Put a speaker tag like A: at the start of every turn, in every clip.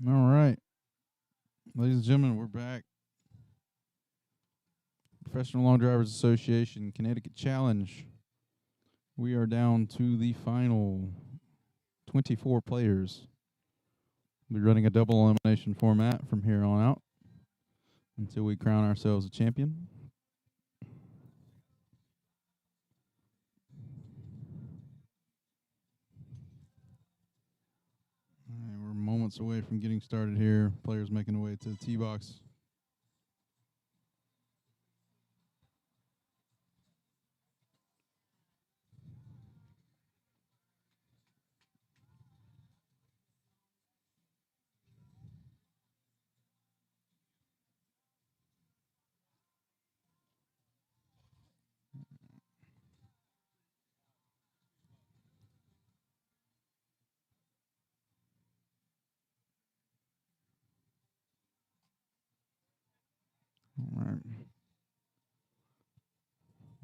A: All right. Ladies and gentlemen, we're back. Professional Lawn Drivers Association Connecticut Challenge. We are down to the final 24 players. We'll be running a double elimination format from here on out until we crown ourselves a champion. All right, we're moments away from getting started here. Players making their way to the tee box.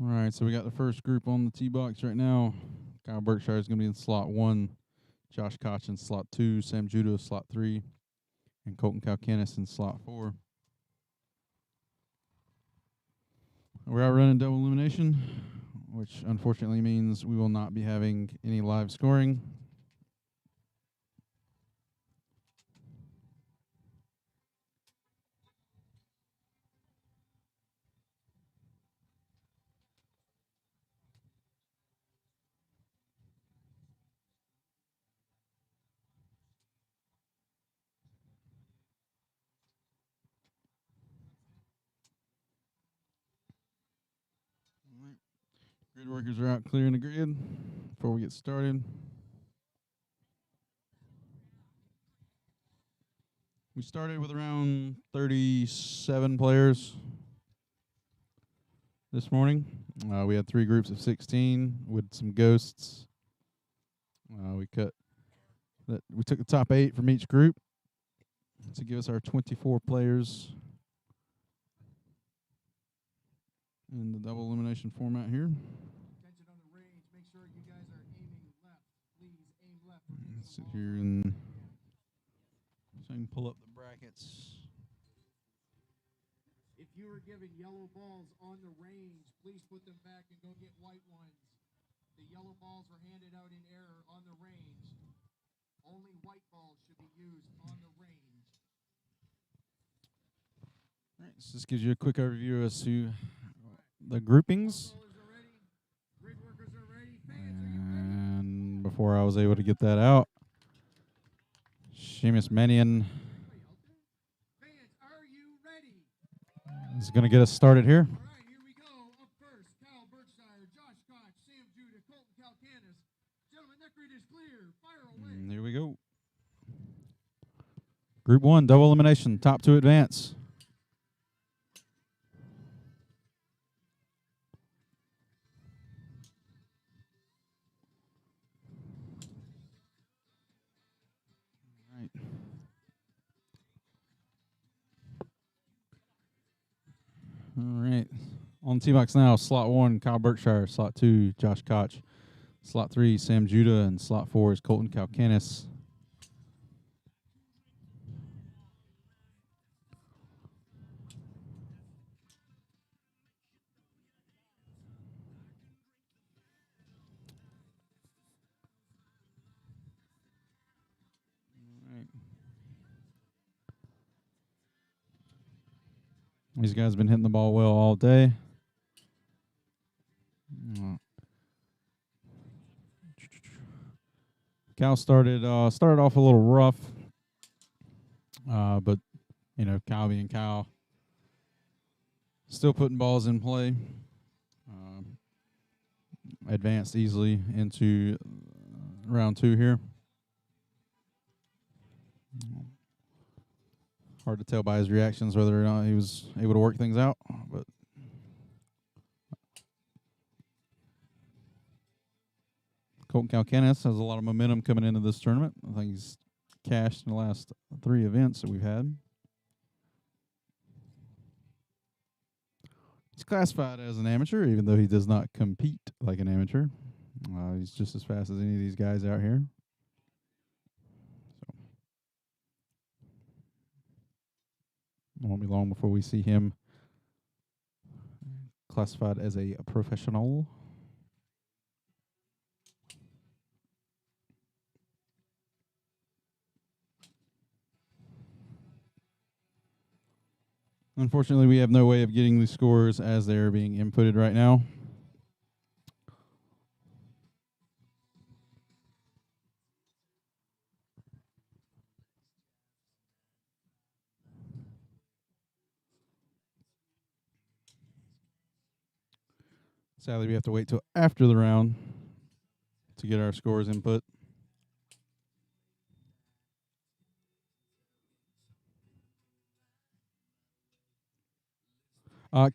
A: All right, so we got the first group on the tee box right now. Kyle Berkshire is going to be in slot 1, Josh Koch in slot 2, Sam Judah slot 3, and Colton Kalkanis in slot 4. We're out running double elimination, which unfortunately means we will not be having any live scoring. Grid workers are out clearing the grid before we get started. We started with around 37 players this morning. We had 3 groups of 16 with some ghosts. We took the top 8 from each group to give us our 24 players in the double elimination format here.
B: Contention on the range. Make sure you guys are aiming left. Please aim left.
A: Let's sit here and so I can pull up the brackets.
B: If you are given yellow balls on the range, please put them back and go get white ones. The yellow balls were handed out in error on the range. Only white balls should be used on the range.
A: All right, so this gives you a quick overview as to the groupings.
B: Grid workers are ready. Fans, are you ready?
A: And before I was able to get that out, Seamus Mannion
B: Fans, are you ready?
A: is going to get us started here.
B: All right, here we go. Up first, Kyle Berkshire, Josh Koch, Sam Judah, Colton Kalkanis. Gentlemen, that grid is clear. Fire away.
A: And here we go. Group 1, double elimination, top 2 advance. All right. On the tee box now, slot 1, Kyle Berkshire. Slot 2, Josh Koch. Slot 3, Sam Judah. And slot 4 is Colton Kalkanis. These guys have been hitting the ball well all day. Cal started off a little rough, but you know, Cal being Cal, still putting balls in play. Advanced easily into round 2 here. Hard to tell by his reactions whether or not he was able to work things out, but Colton Kalkanis has a lot of momentum coming into this tournament. I think he's cashed in the last 3 events that we've had. He's classified as an amateur, even though he does not compete like an amateur. He's just as fast as any of these guys out here. So It won't be long before we see him classified as a professional. Unfortunately, we have no way of getting the scores as they're being inputted right now. Sadly, we have to wait till after the round to get our scores input.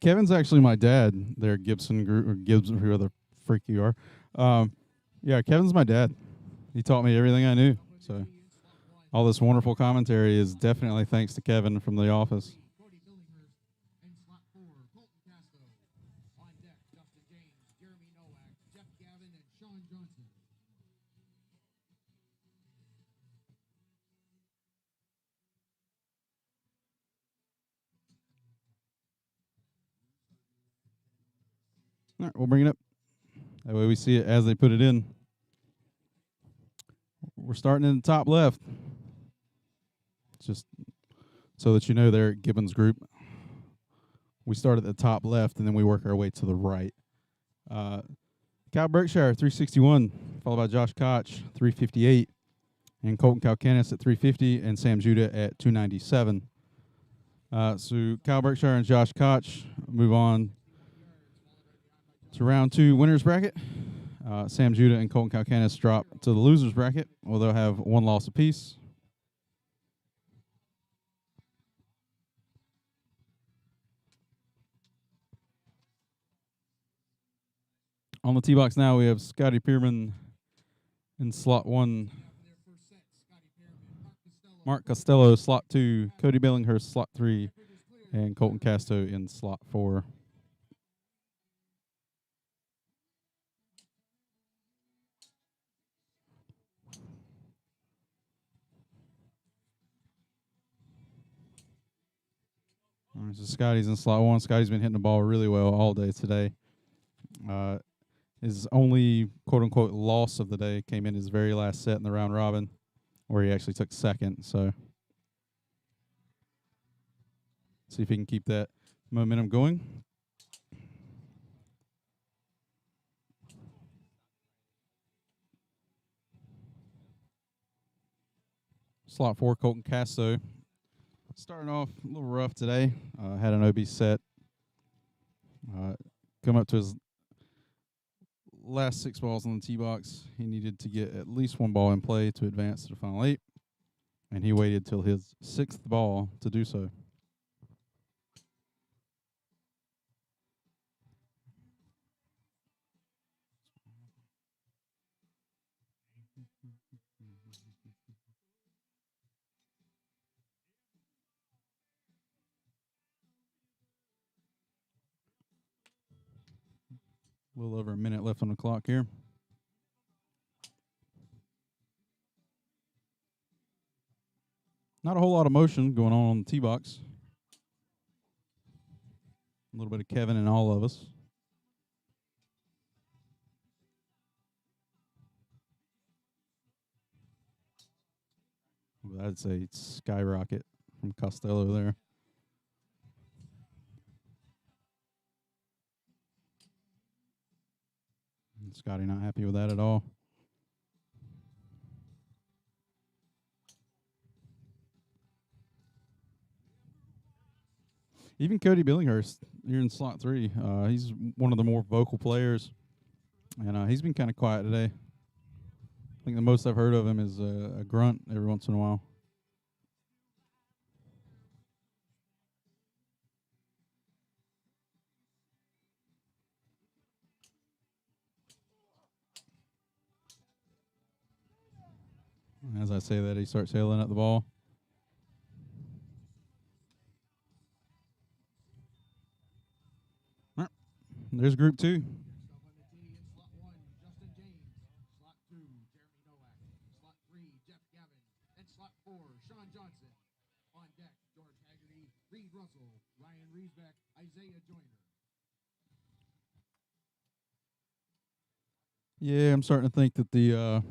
A: Kevin's actually my dad there, Gibson Group, or Gibbs, or whoever the freak you are. Yeah, Kevin's my dad. He taught me everything I knew. So all this wonderful commentary is definitely thanks to Kevin from The Office.
B: Cody Billinghurst in slot 4, Colton Casto. On deck, Justin James, Jeremy Nowak, Jeff Gavin, and Sean Johnson.
A: All right, we'll bring it up. That way we see it as they put it in. We're starting in the top left. Just so that you know there at Gibbons Group. We start at the top left, and then we work our way to the right. Cal Berkshire, 361, followed by Josh Koch, 358, and Colton Calcanis at 350, and Sam Judah at 297. So Cal Berkshire and Josh Koch move on to round 2 winners bracket. Sam Judah and Colton Calcanis drop to the losers bracket, where they'll have 1 loss apiece. On the tee box now, we have Scotty Pierman in slot 1, Mark Costello slot 2, Cody Billinghurst slot 3, and Colton Casto in slot 4. So Scotty's in slot 1. Scotty's been hitting the ball really well all day today. His only quote-unquote loss of the day came in his very last set in the round robin, where he actually took second. So see if he can keep that momentum going. Slot 4, Colton Casto. Starting off a little rough today. Had an OB set. Come up to his last 6 balls on the tee box. He needed to get at least 1 ball in play to advance to the final 8. And he waited till his 6th ball to do so. A little over a minute left on the clock here. Not a whole lot of motion going on the tee box. A little bit of Kevin and all of us. I'd say skyrocket from Costello there. And Scotty not happy with that at all. Even Cody Billinghurst here in slot 3, he's one of the more vocal players, and he's been kind of quiet today. I think the most I've heard of him is a grunt every once in a while. As I say that, he starts hailing at the ball. There's group 2.
B: Slot 1, Justin James. Slot 2, Jeremy Nowak. Slot 3, Jeff Gavin. And slot 4, Sean Johnson. On deck, George Haggerty, Reed Russell, Ryan Riesbeck, Isaiah Joyner.
A: Yeah, I'm starting to think that the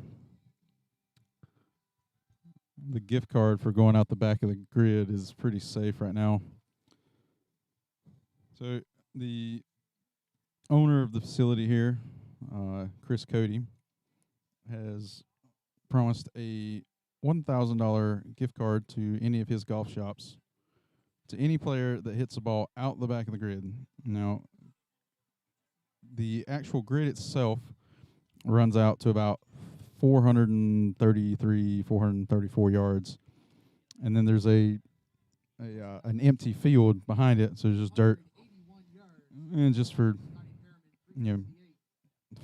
A: gift card for going out the back of the grid is pretty safe right now. So the owner of the facility here, Chris Cody, has promised a $1,000 gift card to any of his golf shops to any player that hits the ball out the back of the grid. Now, the actual grid itself runs out to about 433, 434 yards, and then there's an empty field behind it, so there's just dirt, and just for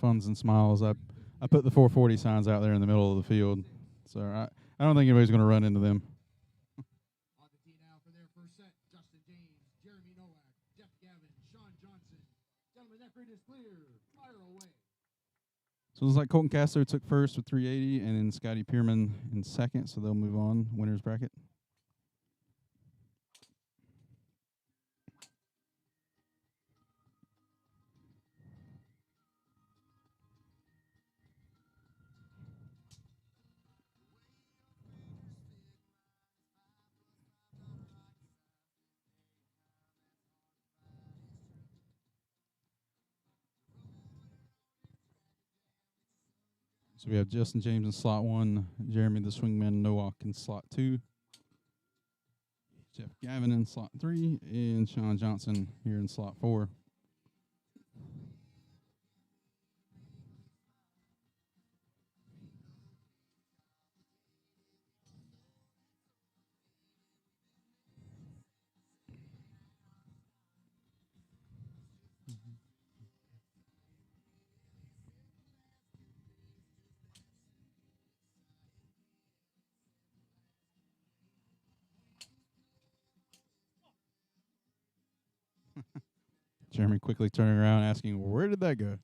A: funds and smiles, I put the 440 signs out there in the middle of the field, so I don't think anybody's going to run into them.
B: On the tee now for their first set, Justin James, Jeremy Nowak, Jeff Gavin, Sean Johnson. Gentlemen, that grid is clear. Fire away.
A: So it looks like Colton Castro took first with 380, and then Scotty Pierman in second, so they'll move on, winner's bracket. So we have Justin James in slot 1, Jeremy the Swingman Nowak in slot 2, Jeff Gavin in slot 3, and Sean Johnson here in slot 4. Jeremy quickly turning around asking, where did that go?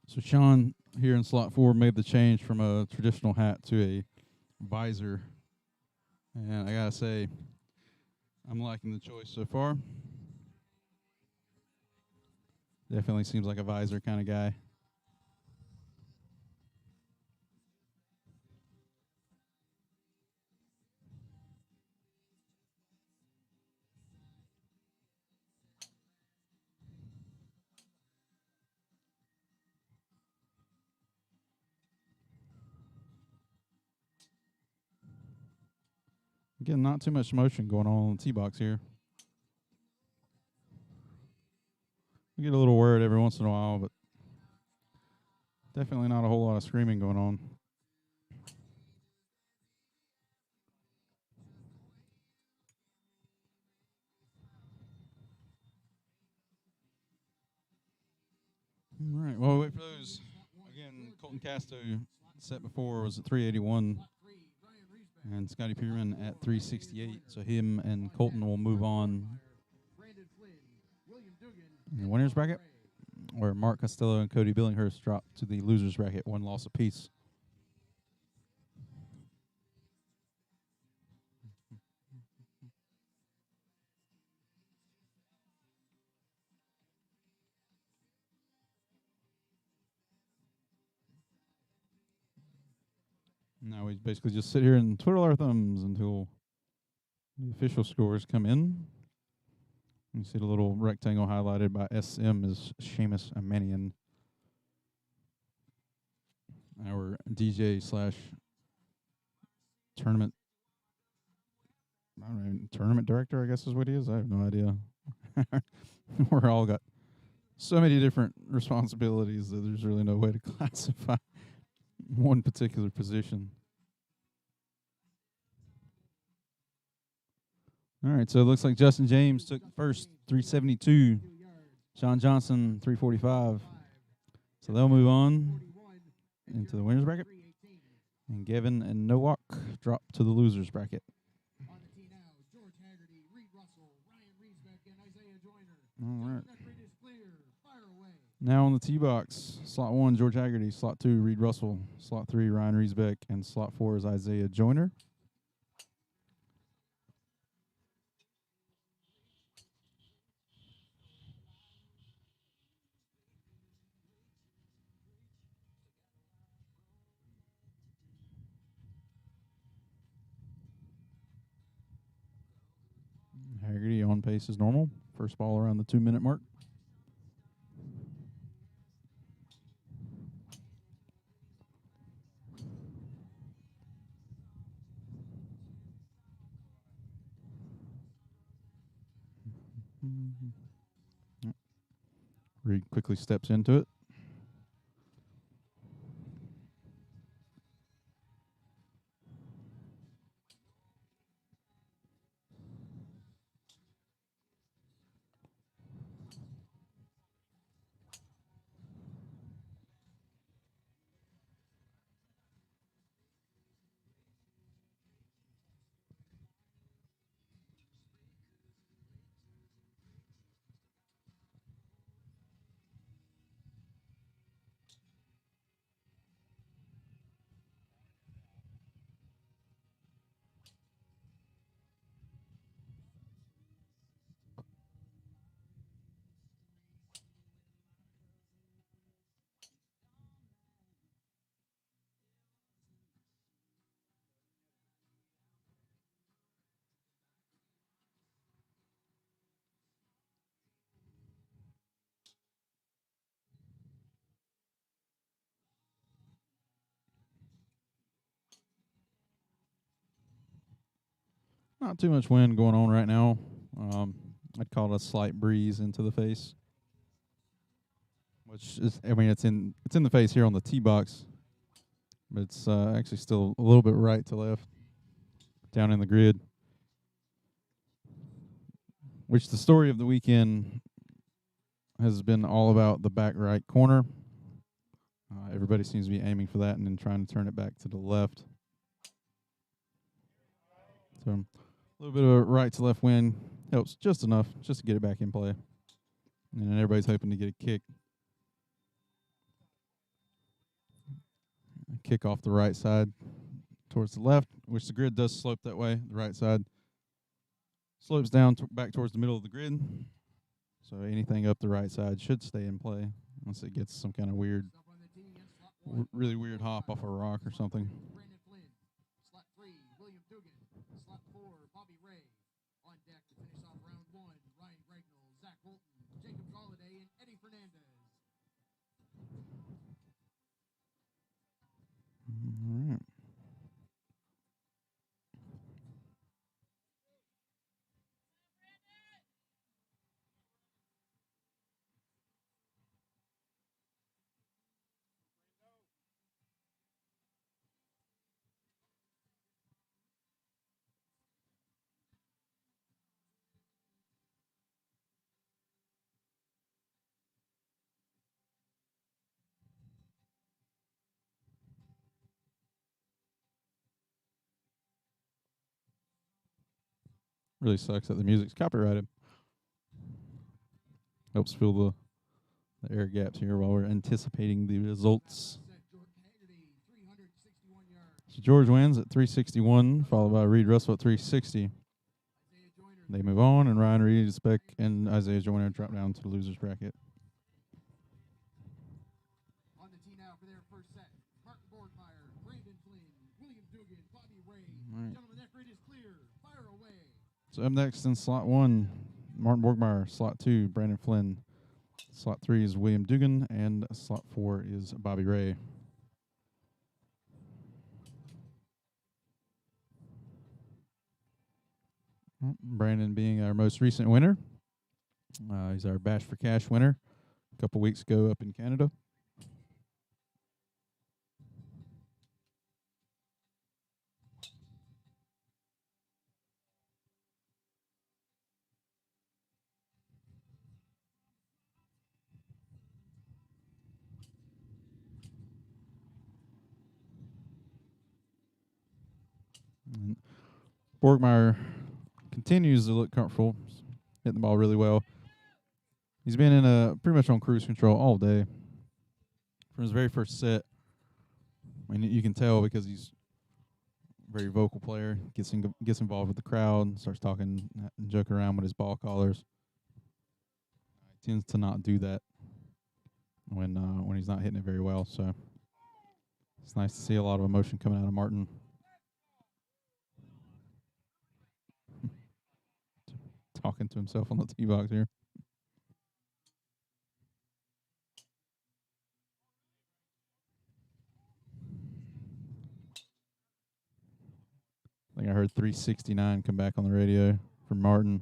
A: So Sean here in slot 4 made the change from a traditional hat to a visor. And I gotta say, I'm liking the choice so far. Definitely seems like a visor kind of guy. Again, not too much motion going on the tee box here. We get a little word every once in a while, but definitely not a whole lot of screaming going on. All right, well, wait for those. Again, Colton Castro set before was at 381, and Scotty Pierman at 368. So him and Colton will move on in the winner's bracket, where Mark Costello and Cody Billinghurst drop to the loser's bracket, 1 loss apiece. Now we basically just sit here and twiddle our thumbs until the official scores come in. You see the little rectangle highlighted by SM is Seamus Amanian, our DJ slash tournament, I don't know, tournament director, I guess is what he is. I have no idea. We're all got so many different responsibilities that there's really no way to classify one particular position. All right, so it looks like Justin James took first, 372. Sean Johnson, 345. So they'll move on. into the winners bracket. And Gavin and Nowak drop to the losers bracket.
B: On the tee now, George Haggerty, Reed Russell, Ryan Riesbeck, and Isaiah Joyner.
A: All right.
B: That grid is clear. Fire away.
A: Now on the tee box, slot 1, George Haggerty. Slot 2, Reed Russell. Slot 3, Ryan Riesbeck. And slot 4 is Isaiah Joyner. Haggerty on pace as normal. First ball around the 2-minute mark. Reed quickly steps into it. Not too much wind going on right now. I'd call it a slight breeze into the face, which is, I mean, it's in the face here on the tee box, but it's actually still a little bit right to left down in the grid. Which the story of the weekend has been all about the back right corner. Everybody seems to be aiming for that and then trying to turn it back to the left. So a little bit of a right to left wind helps just enough just to get it back in play. And then everybody's hoping to get a kick off the right side towards the left, which the grid does slope that way. The right side slopes down back towards the middle of the grid. So anything up the right side should stay in play unless it gets some kind of weird, really weird hop off a rock or something.
B: Brandon Flynn. Slot 3, William Dugan. Slot 4, Bobby Ray. On deck to finish off round 1, Ryan Gregnell, Zach Bolton, Jacob Galladay, and Eddie Fernandez.
A: All right. Really sucks that the music's copyrighted. Helps fill the air gaps here while we're anticipating the results. So George wins at 361, followed by Reed Russell at 360. They move on, and Ryan Riesbeck and Isaiah Joyner drop down to the losers bracket.
B: On the tee now for their first set, Martin Borgmeyer, Brandon Flynn, William Dugan, Bobby Ray.
A: Right.
B: Gentlemen, that grid is clear. Fire away.
A: So up next in slot 1, Martin Borgmeyer. Slot 2, Brandon Flynn. Slot 3 is William Dugan, and slot 4 is Bobby Ray. Brandon being our most recent winner. He's our Bash for Cash winner a couple weeks ago up in Canada. And Borgmeyer continues to look comfortable, hitting the ball really well. He's been in pretty much on cruise control all day. From his very first set, I mean, you can tell because he's a very vocal player, gets involved with the crowd, starts talking and joking around with his ball callers. He tends to not do that when he's not hitting it very well. So it's nice to see a lot of emotion coming out of Martin. Talking to himself on the tee box here. I think I heard 369 come back on the radio from Martin.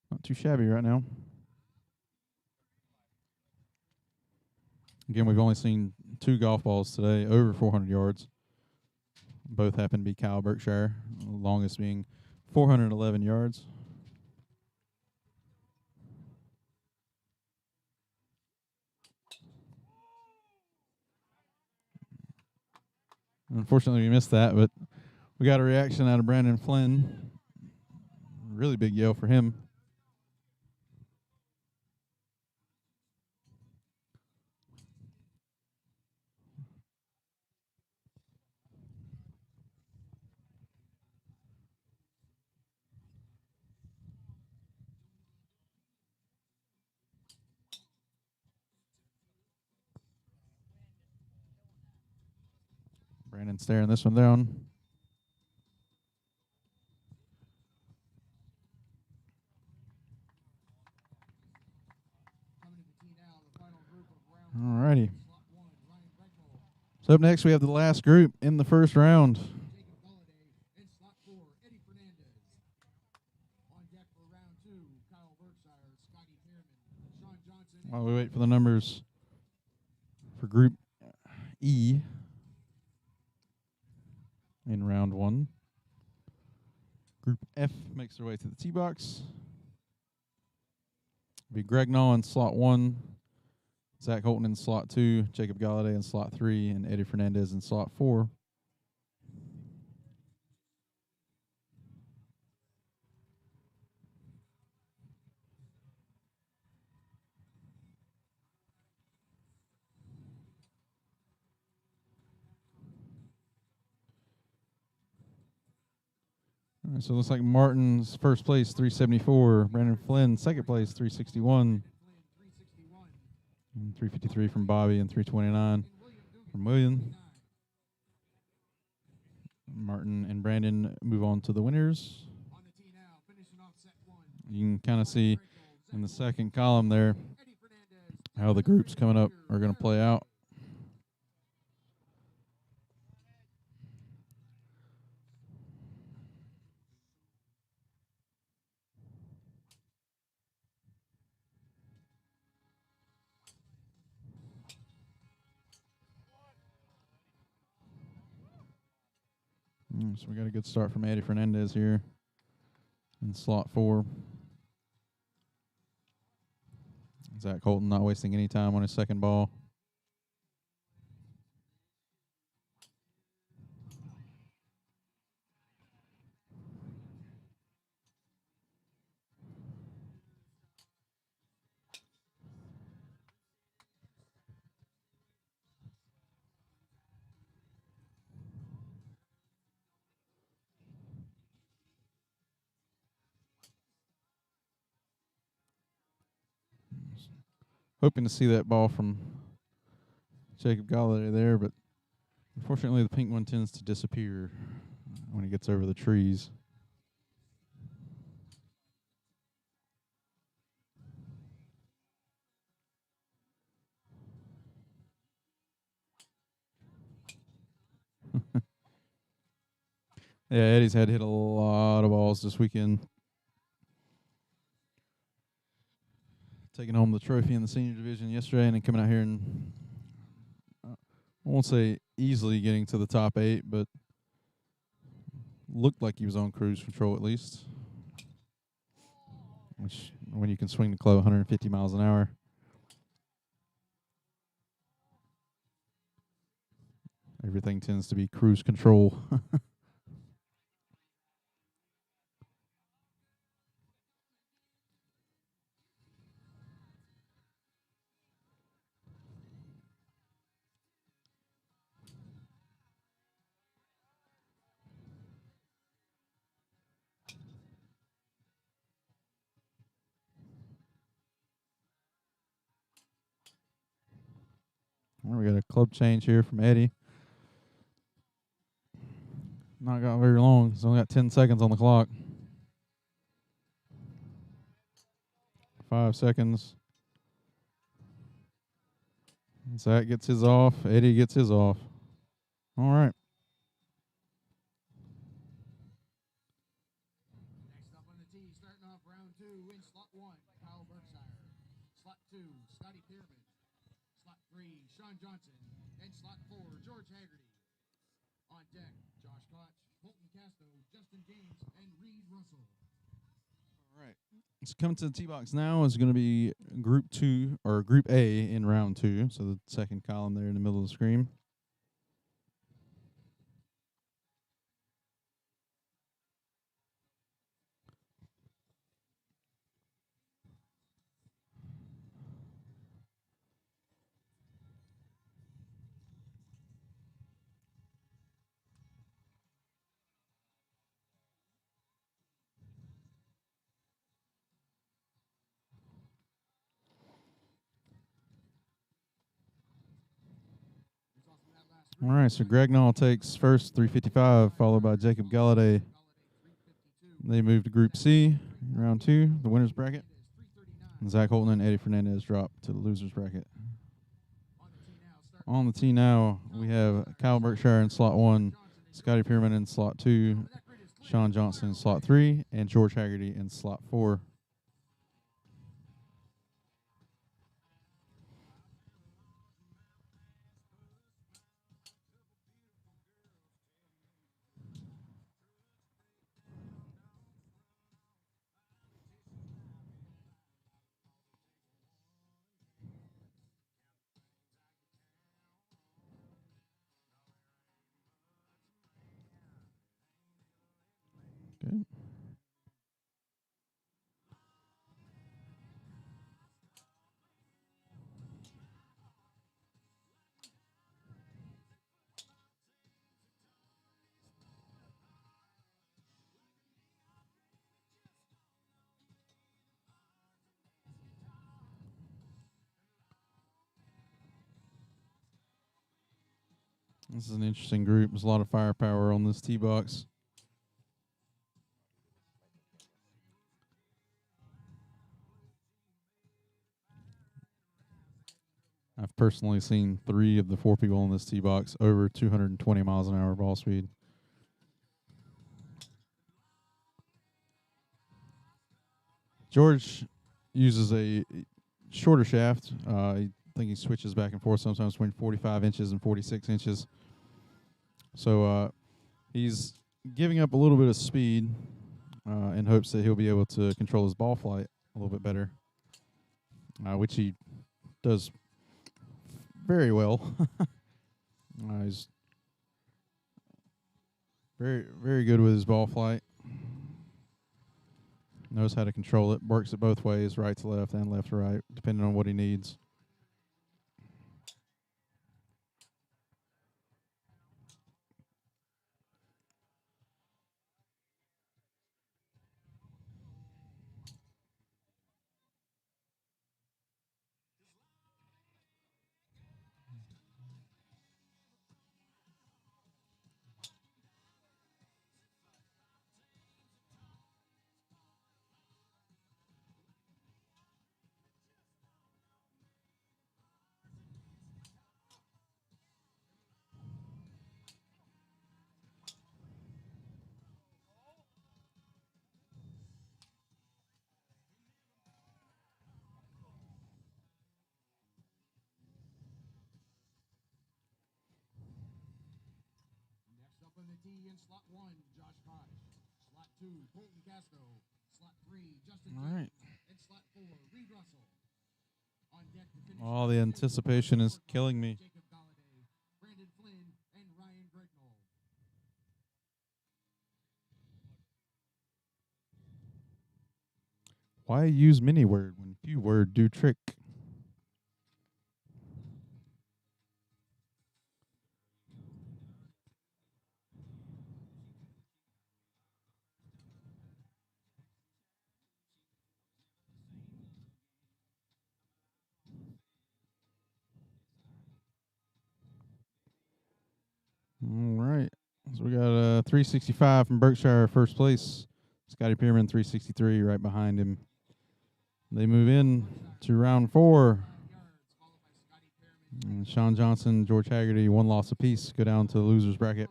A: Not too shabby right now. Again, we've only seen 2 golf balls today over 400 yards. Both happen to be Kyle Berkshire, the longest being 411 yards. Unfortunately, we missed that, but we got a reaction out of Brandon Flynn. Really big yell for him. Brandon staring this one down. Alrighty. So up next, we have the last group in the first round. While we wait for the numbers for Group E in round 1. Group F makes their way to the tee box. It'll be Greg Naw in slot 1, Zach Holton in slot 2, Jacob Galladay in slot 3, and Eddie Fernandez in slot 4. All right, so it looks like Martin's first place, 374. Brandon Flynn, second place, 361. And 353 from Bobby and 329 from William. Martin and Brandon move on to the winners. You can kind of see in the second column there how the groups coming up are going to play out. So we got a good start from Eddie Fernandez here in slot 4. Zach Holton not wasting any time on his second ball. Hoping to see that ball from Jacob Galladay there, but unfortunately the pink one tends to disappear when it gets over the trees. Yeah, Eddie's had hit a lot of balls this weekend. Taking home the trophy in the senior division yesterday and then coming out here and I won't say easily getting to the top 8, but looked like he was on cruise control at least. Which, when you can swing the club 150 miles an hour. everything tends to be cruise control. We got a club change here from Eddie. Not got very long. He's only got 10 seconds on the clock. 5 seconds. Zach gets his off. Eddie gets his off. All right.
B: Next up on the tee, starting off round 2 in slot 1, Kyle Berkshire. Slot 2, Scotty Pierman. Slot 3, Sean Johnson. And slot 4, George Haggerty. On deck, Josh Koch, Colton Casto, Justin James, and Reed Russell.
A: All right. So coming to the tee box now is going to be Group 2 or Group A in round 2. So the second column there in the middle of the screen. All right, so Greg Nall takes first, 355, followed by Jacob Galladay. They move to Group C, in round 2, the winner's bracket. And Zach Holton and Eddie Fernandez drop to the loser's bracket. On the tee now, we have Kyle Berkshire in slot 1, Scotty Pierman in slot 2, Sean Johnson in slot 3, and George Haggerty in slot 4. Good. This is an interesting group. There's a lot of firepower on this tee box. I've personally seen 3 of the 4 people on this tee box over 220 miles an hour ball speed. George uses a shorter shaft. I think he switches back and forth sometimes between 45 inches and 46 inches. So he's giving up a little bit of speed in hopes that he'll be able to control his ball flight a little bit better, which he does very well. He's very, very good with his ball flight. Knows how to control it. Works it both ways, right to left and left to right, depending on what he needs.
B: Next up on the tee in slot 1, Josh Koch. Slot 2, Colton Casto. Slot 3, Justin James. And slot 4, Reed Russell. On deck to finish.
A: All the anticipation is killing me.
B: Jacob Galladay, Brandon Flynn, and Ryan
A: Why use many word when few word do trick? All right. So we got 365 from Berkshire, first place. Scotty Pierman, 363, right behind him. They move in to round 4. And Sean Johnson, George Haggerty, 1 loss apiece, go down to the losers bracket.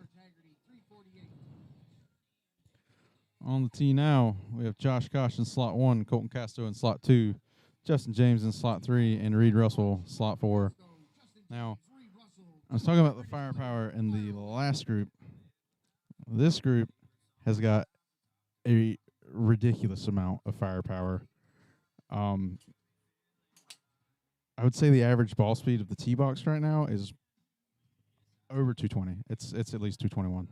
A: On the tee now, we have Josh Koch in slot 1, Colton Casto in slot 2, Justin James in slot 3, and Reed Russell slot 4. Now, I was talking about the firepower in the last group. This group has got a ridiculous amount of firepower. I would say the average ball speed of the tee box right now is over 220. It's at least 221.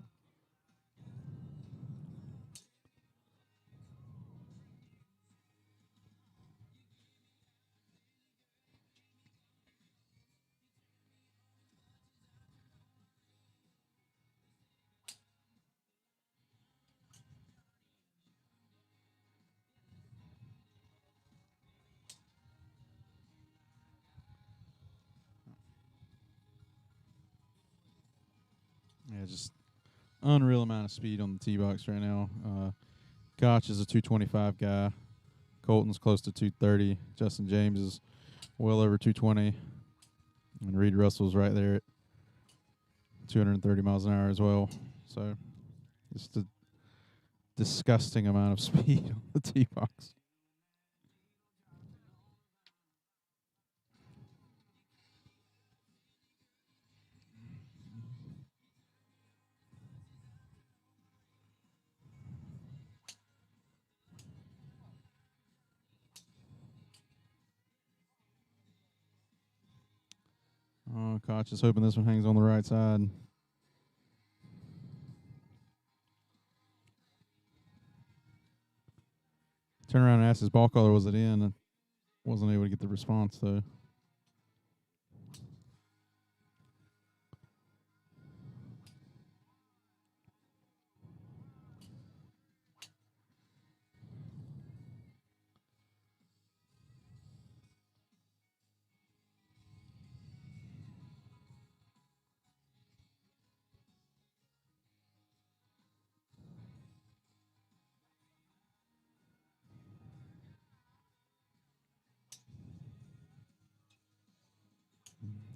A: Yeah, just unreal amount of speed on the tee box right now. Koch is a 225 guy. Colton's close to 230. Justin James is well over 220. And Reed Russell's right there at 230 miles an hour as well. So just a disgusting amount of speed on the tee box. Oh, Koch is hoping this one hangs on the right side. Turn around and ask his ball color, was it in? I wasn't able to get the response, though.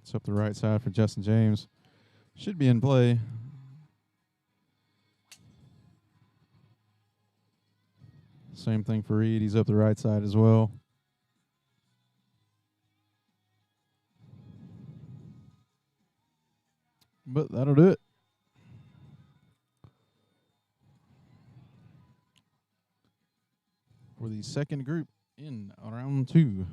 A: It's up the right side for Justin James. Should be in play. Same thing for Reed. He's up the right side as well. But that'll do it. For the second group in round 2.
B: Finishing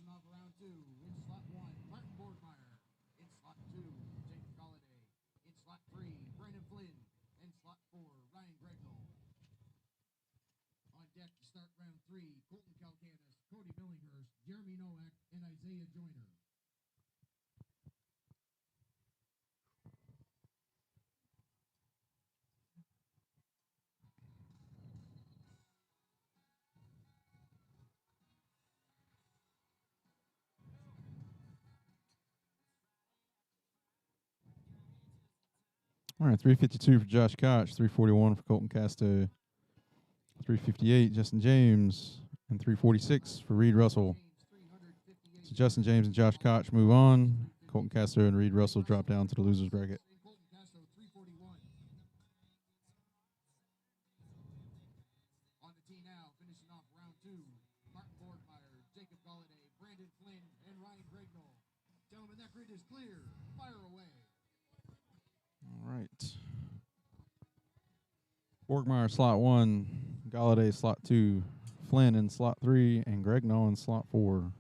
B: off round 2 in slot 1, Martin Borgmeyer. In slot 2, Jacob Galladay. In slot 3, Brandon Flynn. And slot 4, Ryan Gregnall. On deck to start round 3, Colton Calcanis, Cody Billinghurst, Jeremy Nowak, and Isaiah Joyner.
A: All right, 352 for Josh Koch, 341 for Colton Casto, 358 Justin James, and 346 for Reed Russell. So Justin James and Josh Koch move on. Colton Casto and Reed Russell drop down to the losers bracket.
B: Colton Casto, 341. On the tee now, finishing off round 2, Martin Borgmeyer, Jacob Galladay, Brandon Flynn, and Ryan Gregnall. Gentlemen, that grid is clear. Fire away.
A: All right. Borgmeyer slot 1, Galladay slot 2, Flynn in slot 3, and Gregnall in slot 4.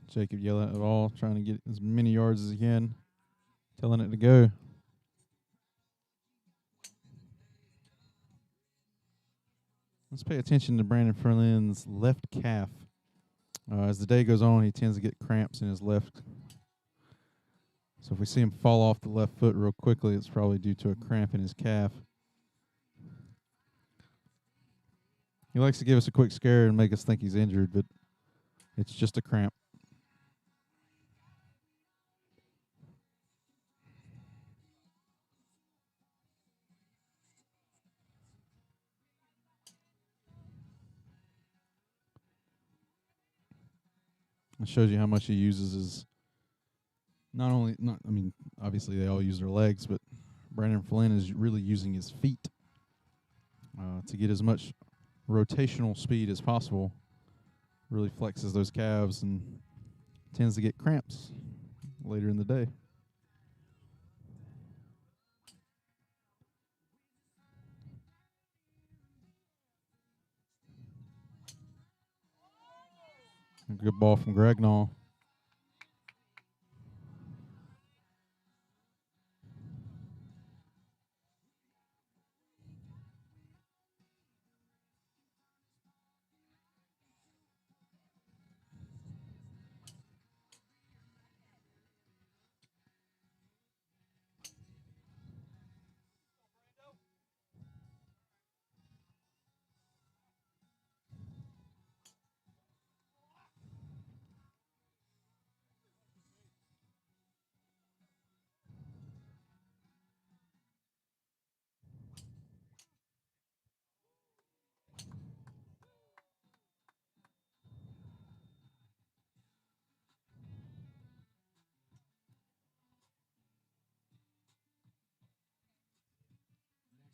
A: Jacob yelling at the ball, trying to get as many yards as he can, telling it to go. Let's pay attention to Brandon Furlan's left calf. As the day goes on, he tends to get cramps in his left. So if we see him fall off the left foot real quickly, it's probably due to a cramp in his calf. He likes to give us a quick scare and make us think he's injured, but it's just a cramp. It shows you how much he uses his obviously they all use their legs, but Brandon Flynn is really using his feet to get as much rotational speed as possible. Really flexes those calves and tends to get cramps later in the day. A good ball from Gregnall.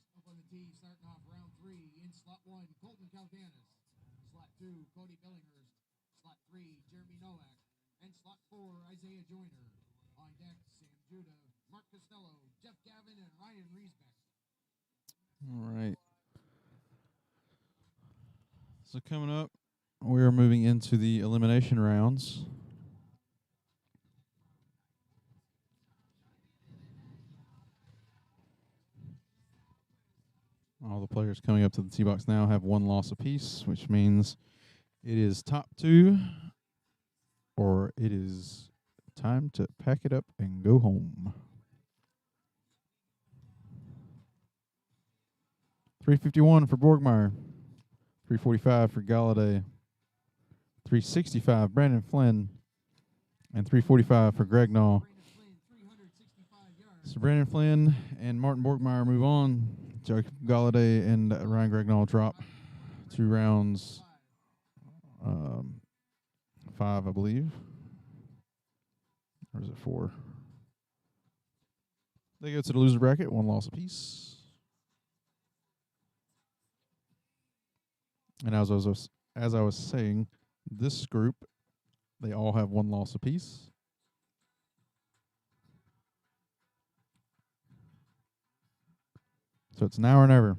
B: Next up on the tee, starting off round 3, in slot 1, Colton Calcanis. Slot 2, Cody Billinghurst. Slot 3, Jeremy Nowak. And slot 4, Isaiah Joyner. On deck, Sam Judah, Mark Costello, Jeff Gavin, and Ryan Riesbeck.
A: All right. So coming up, we are moving into the elimination rounds. All the players coming up to the tee box now have one loss apiece, which means it is top 2 or it is time to pack it up and go home. 351 for Borgmeyer, 345 for Galladay, 365 Brandon Flynn, and 345 for Gregnall. So Brandon Flynn and Martin Borgmeyer move on. Jacob Galladay and Ryan Gregnall drop 2 rounds, 5, I believe. Or is it 4? They go to the loser bracket, 1 loss apiece. And as I was saying, this group, they all have 1 loss apiece. So it's now or never.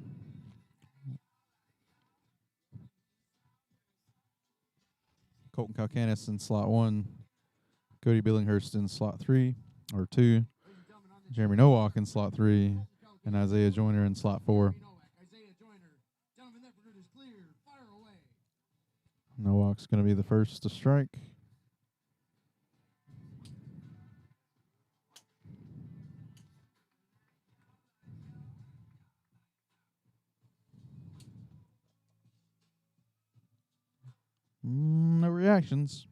A: Colton Calcanis in slot 1, Cody Billinghurst in slot 3 or 2, Jeremy Nowak in slot 3, and Isaiah Joyner in slot 4. Nowak's going to be the first to strike. No reactions.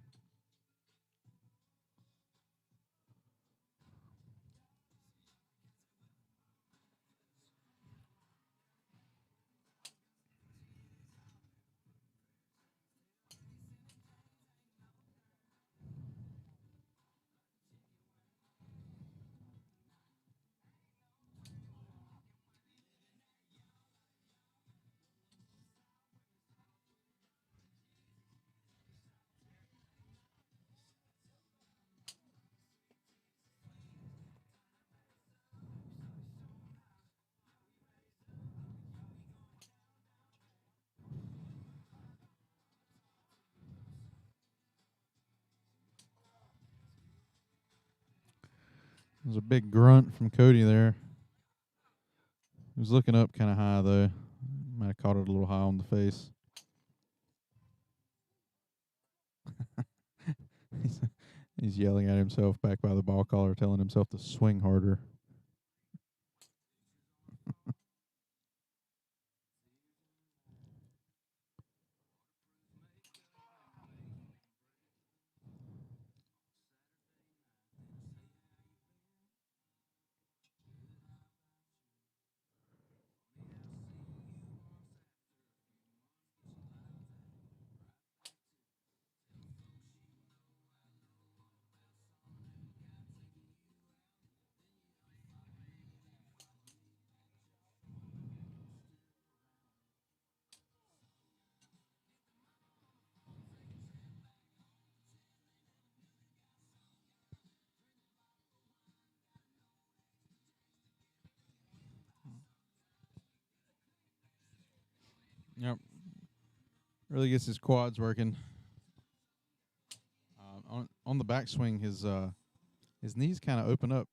A: There's a big grunt from Cody there. He was looking up kind of high, though. Might have caught it a little high on the face. He's yelling at himself back by the ball collar, telling himself to swing harder. Yep. Really gets his quads working. On the backswing, his knees kind of open up.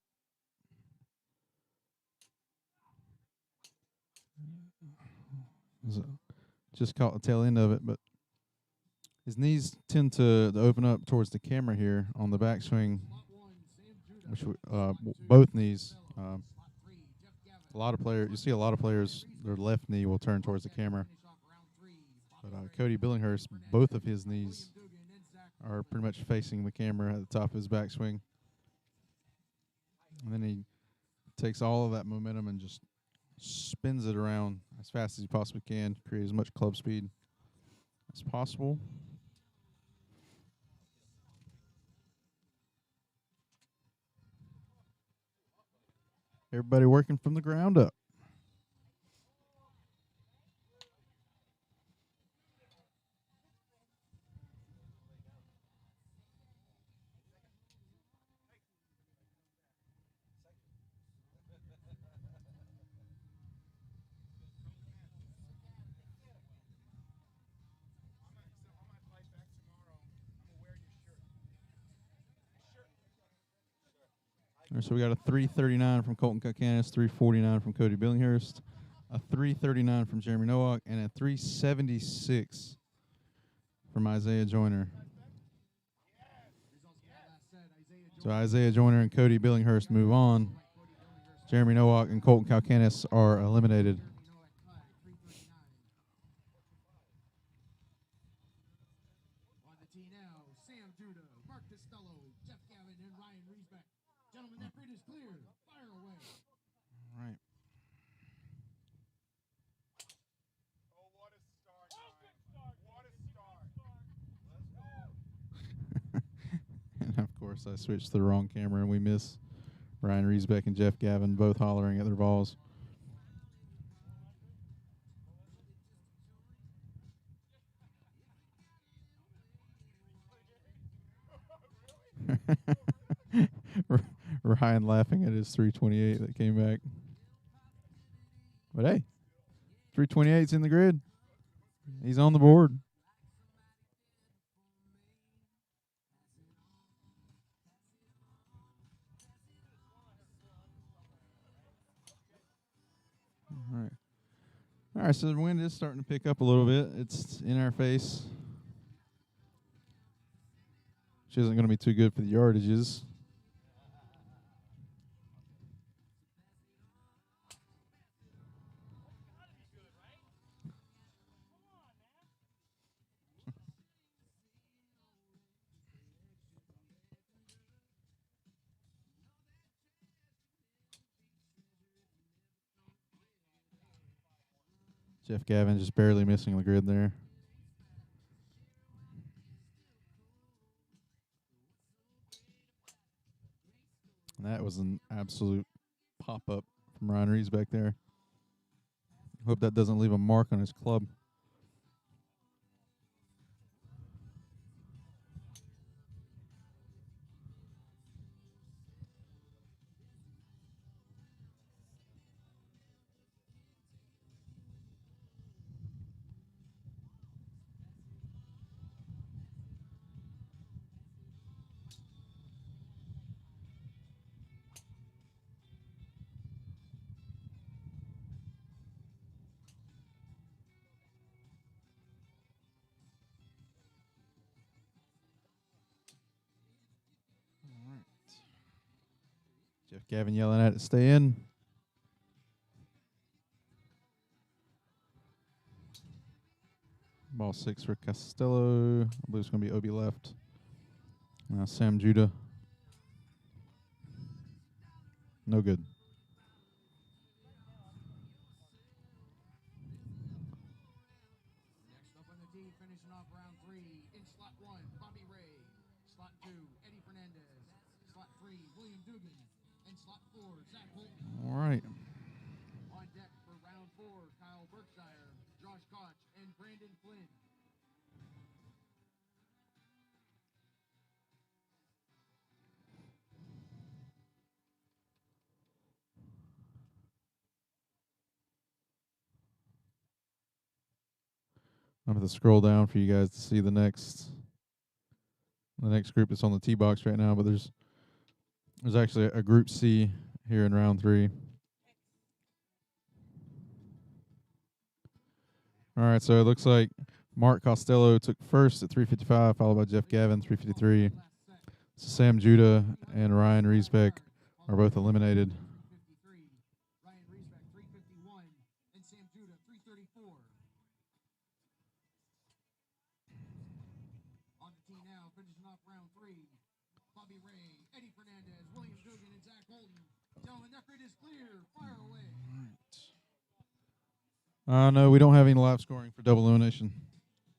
A: Just caught the tail end of it, but his knees tend to open up towards the camera here on the backswing, which both knees. A lot of players, you see a lot of players, their left knee will turn towards the camera. But Cody Billinghurst, both of his knees are pretty much facing the camera at the top of his backswing. And then he takes all of that momentum and just spins it around as fast as he possibly can to create as much club speed as possible. Everybody working from the ground up. All right, so we got a 339 from Colton Calcanis, 349 from Cody Billinghurst, a 339 from Jeremy Nowak, and a 376 from Isaiah Joyner. So Isaiah Joyner and Cody Billinghurst move on. Jeremy Nowak and Colton Calcanis are eliminated.
B: On the tee now, Sam Duda, Mark Costello, Jeff Gavin, and Ryan Riesbeck. Gentlemen, that grid is clear. Fire away.
A: All right.
C: Oh, what a start, Ryan. What a start. Let's go.
A: And of course, I switched to the wrong camera, and we miss Ryan Riesbeck and Jeff Gavin both hollering at their balls. Ryan laughing at his 328 that came back. But hey, 328's in the grid. He's on the board. All right. All right, so the wind is starting to pick up a little bit. It's in our face. Which isn't going to be too good for the yardages. Jeff Gavin just barely missing the grid there. And that was an absolute pop-up from Ryan Reeves back there. Hope that doesn't leave a mark on his club. Jeff Gavin yelling at it, stay in. Ball 6 for Costello. I believe it's going to be Obi left. Now Sam Judah. No good.
B: Next up on the tee, finishing off round 3. In slot 1, Bobby Ray. Slot 2, Eddie Fernandez. Slot 3, William Dugan. And slot 4, Zach Holton.
A: All right.
B: On deck for round 4, Kyle Berkshire, Josh Koch, and Brandon Flynn.
A: I'm going to scroll down for you guys to see the next group that's on the tee box right now, but there's actually a group C here in round 3. All right, so it looks like Mark Costello took first at 355, followed by Jeff Gavin, 353. So Sam Judah and Ryan Riesbeck are both eliminated.
B: 353, Ryan Riesbeck 351, and Sam Judah 334. On the tee now, finishing off round 3, Bobby Ray, Eddie Fernandez, William Dugan, and Zach Holton. Gentlemen, that grid is clear. Fire away.
A: No, we don't have any live scoring for double elimination.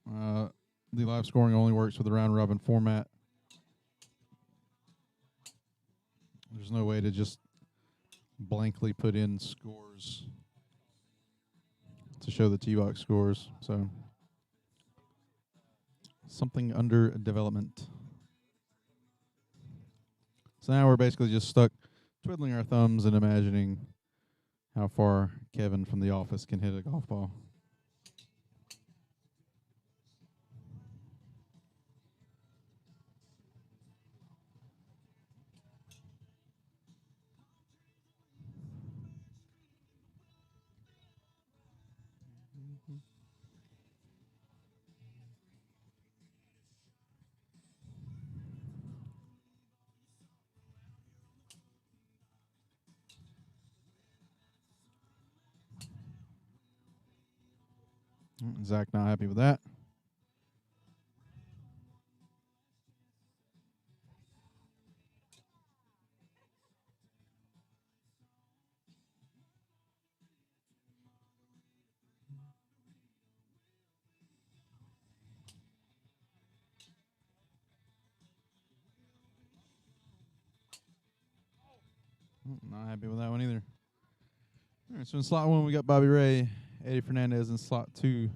A: The live scoring only works with the round robin format. There's no way to just blankly put in scores to show the T-box scores. So something under development. So now we're basically just stuck twiddling our thumbs and imagining how far Kevin from the office can hit a golf ball. Zach not happy with that. Not happy with that one either. All right, so in slot 1, we got Bobby Ray, Eddie Fernandez in slot 2.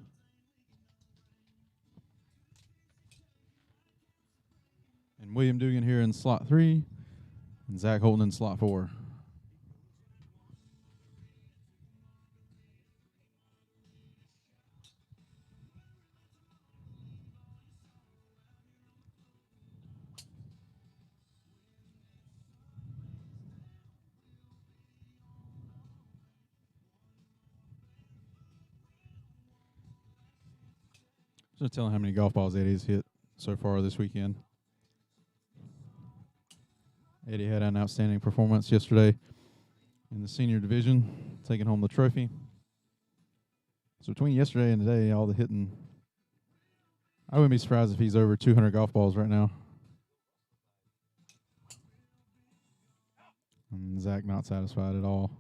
A: And William Dugan here in slot 3. And Zach Holton in slot 4. Just telling how many golf balls Eddie's hit so far this weekend. Eddie had an outstanding performance yesterday in the senior division, taking home the trophy. So between yesterday and today, all the hitting, I wouldn't be surprised if he's over 200 golf balls right now. And Zach not satisfied at all.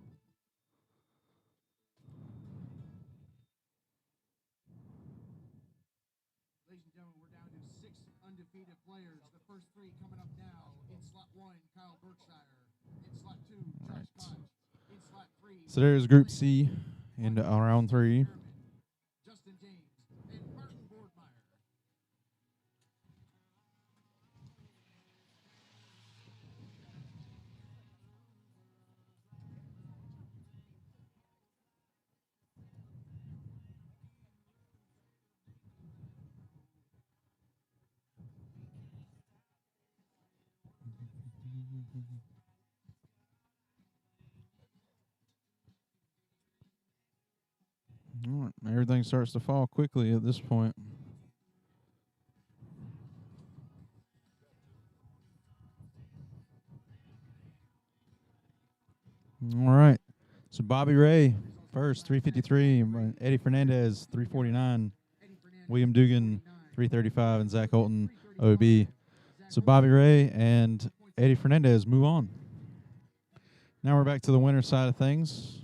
B: Ladies and gentlemen, we're down to 6 undefeated players. The first 3 coming up now. In slot 1, Kyle Berkshire. In slot 2, Josh Koch. In slot 3,
A: So there's Group C in round 3.
B: Justin James, and Martin Boardmeyer.
A: All right, everything starts to fall quickly at this point. So Bobby Ray first, 353. Eddie Fernandez, 349. William Dugan, 335. And Zach Holton, OB. So Bobby Ray and Eddie Fernandez move on. Now we're back to the winner side of things.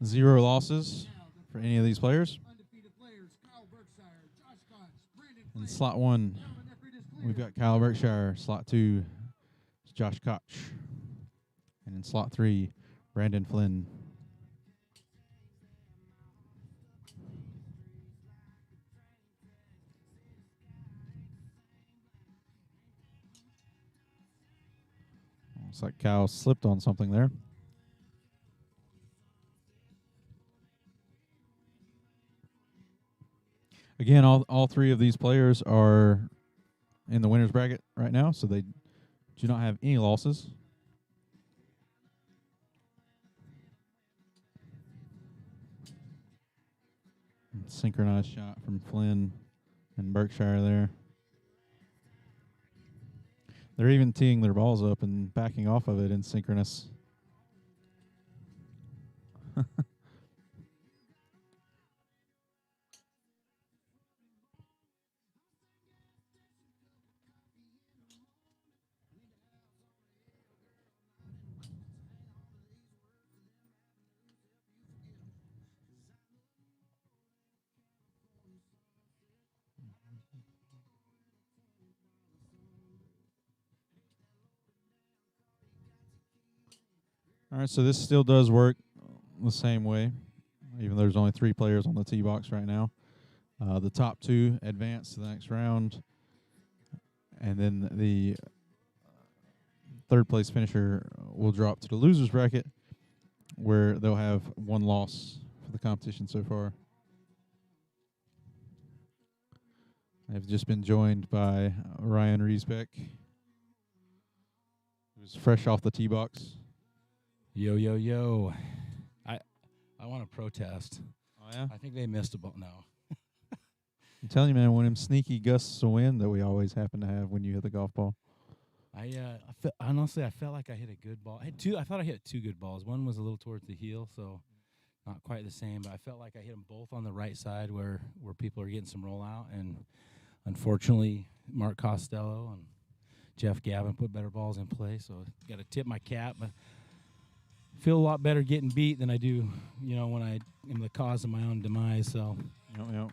A: 0 losses for any of these players. In slot 1, we've got Kyle Berkshire. Slot 2 is Josh Koch. And in slot 3, Brandon Flynn. Looks like Kyle slipped on something there. Again, all 3 of these players are in the winner's bracket right now, so they do not have any losses. Synchronized shot from Flynn and Berkshire there. They're even teeing their balls up and backing off of it in synchronous. All right, so this still does work the same way, even though there's only 3 players on the tee box right now. The top 2 advance to the next round, and then the third place finisher will drop to the loser's bracket, where they'll have 1 loss for the competition so far. I've just been joined by Ryan Riesbeck, who's fresh off the tee box.
D: Yo, yo, yo. I want to protest.
A: Oh, yeah?
D: I think they missed a ball. No.
A: I'm telling you, man, one of them sneaky gusts of wind that we always happen to have when you hit the golf ball.
D: Honestly, I felt like I hit a good ball. I thought I hit 2 good balls. One was a little towards the heel, so not quite the same. But I felt like I hit them both on the right side where people are getting some rollout. And unfortunately, Mark Costello and Jeff Gavin put better balls in play. So got to tip my cap. But feel a lot better getting beat than I do, when I am the cause of my own demise. So.
A: Yep.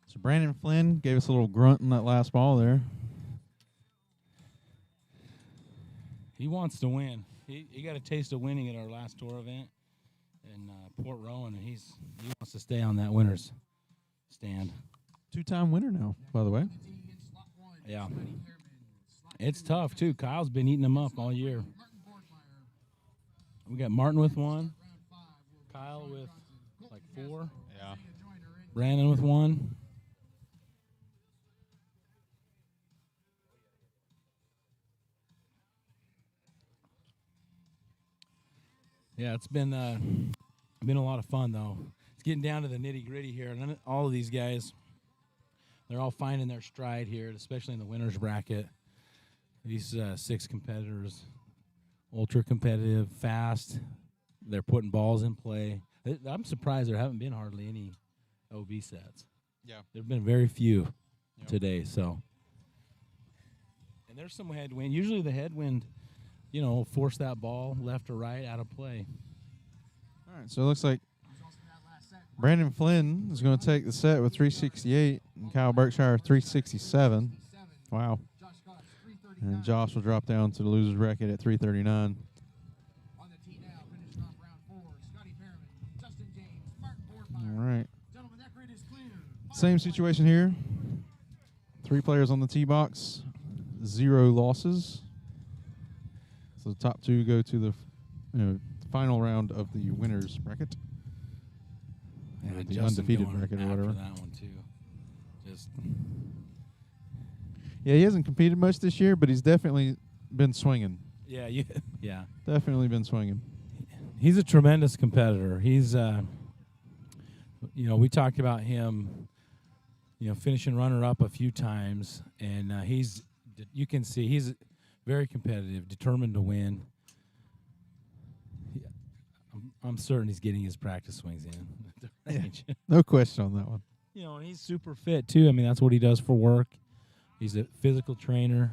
A: So Brandon Flynn gave us a little grunt in that last ball there.
D: He wants to win. He got a taste of winning at our last tour event in Port Rowan, and he wants to stay on that winner's stand.
A: 2-time winner now, by the way.
D: Yeah. It's tough, too. Kyle's been eating them up all year. We got Martin with 1. Kyle with, 4.
A: Yeah.
D: Brandon with 1. Yeah, it's been a lot of fun, though. It's getting down to the nitty-gritty here. And all of these guys, they're all finding their stride here, especially in the winner's bracket. These 6 competitors, ultra-competitive, fast. They're putting balls in play. I'm surprised there haven't been hardly any OB sets.
A: Yeah.
D: There have been very few today, so. And there's some headwind. Usually the headwind, force that ball left or right out of play.
A: All right, so it looks like Brandon Flynn is going to take the set with 368 and Kyle Berkshire 367. Wow. And Josh will drop down to the loser's bracket at 339. All right. Same situation here. 3 players on the tee box, 0 losses. So the top 2 go to the final round of the winners bracket.
D: Yeah,
A: the
D: Justin
A: undefeated
D: going
A: bracket or
D: after
A: whatever.
D: That one too. Just
A: Yeah, he hasn't competed much this year, but he's definitely been swinging.
D: yeah.
A: Definitely been swinging.
D: He's a tremendous competitor. He's we talked about him, finishing runner-up a few times, and you can see he's Very competitive, determined to win. Yeah, I'm certain he's getting his practice swings in. At the range.
A: No question on that one.
D: You know, and he's super fit too. I mean, that's what he does for work. He's a physical trainer.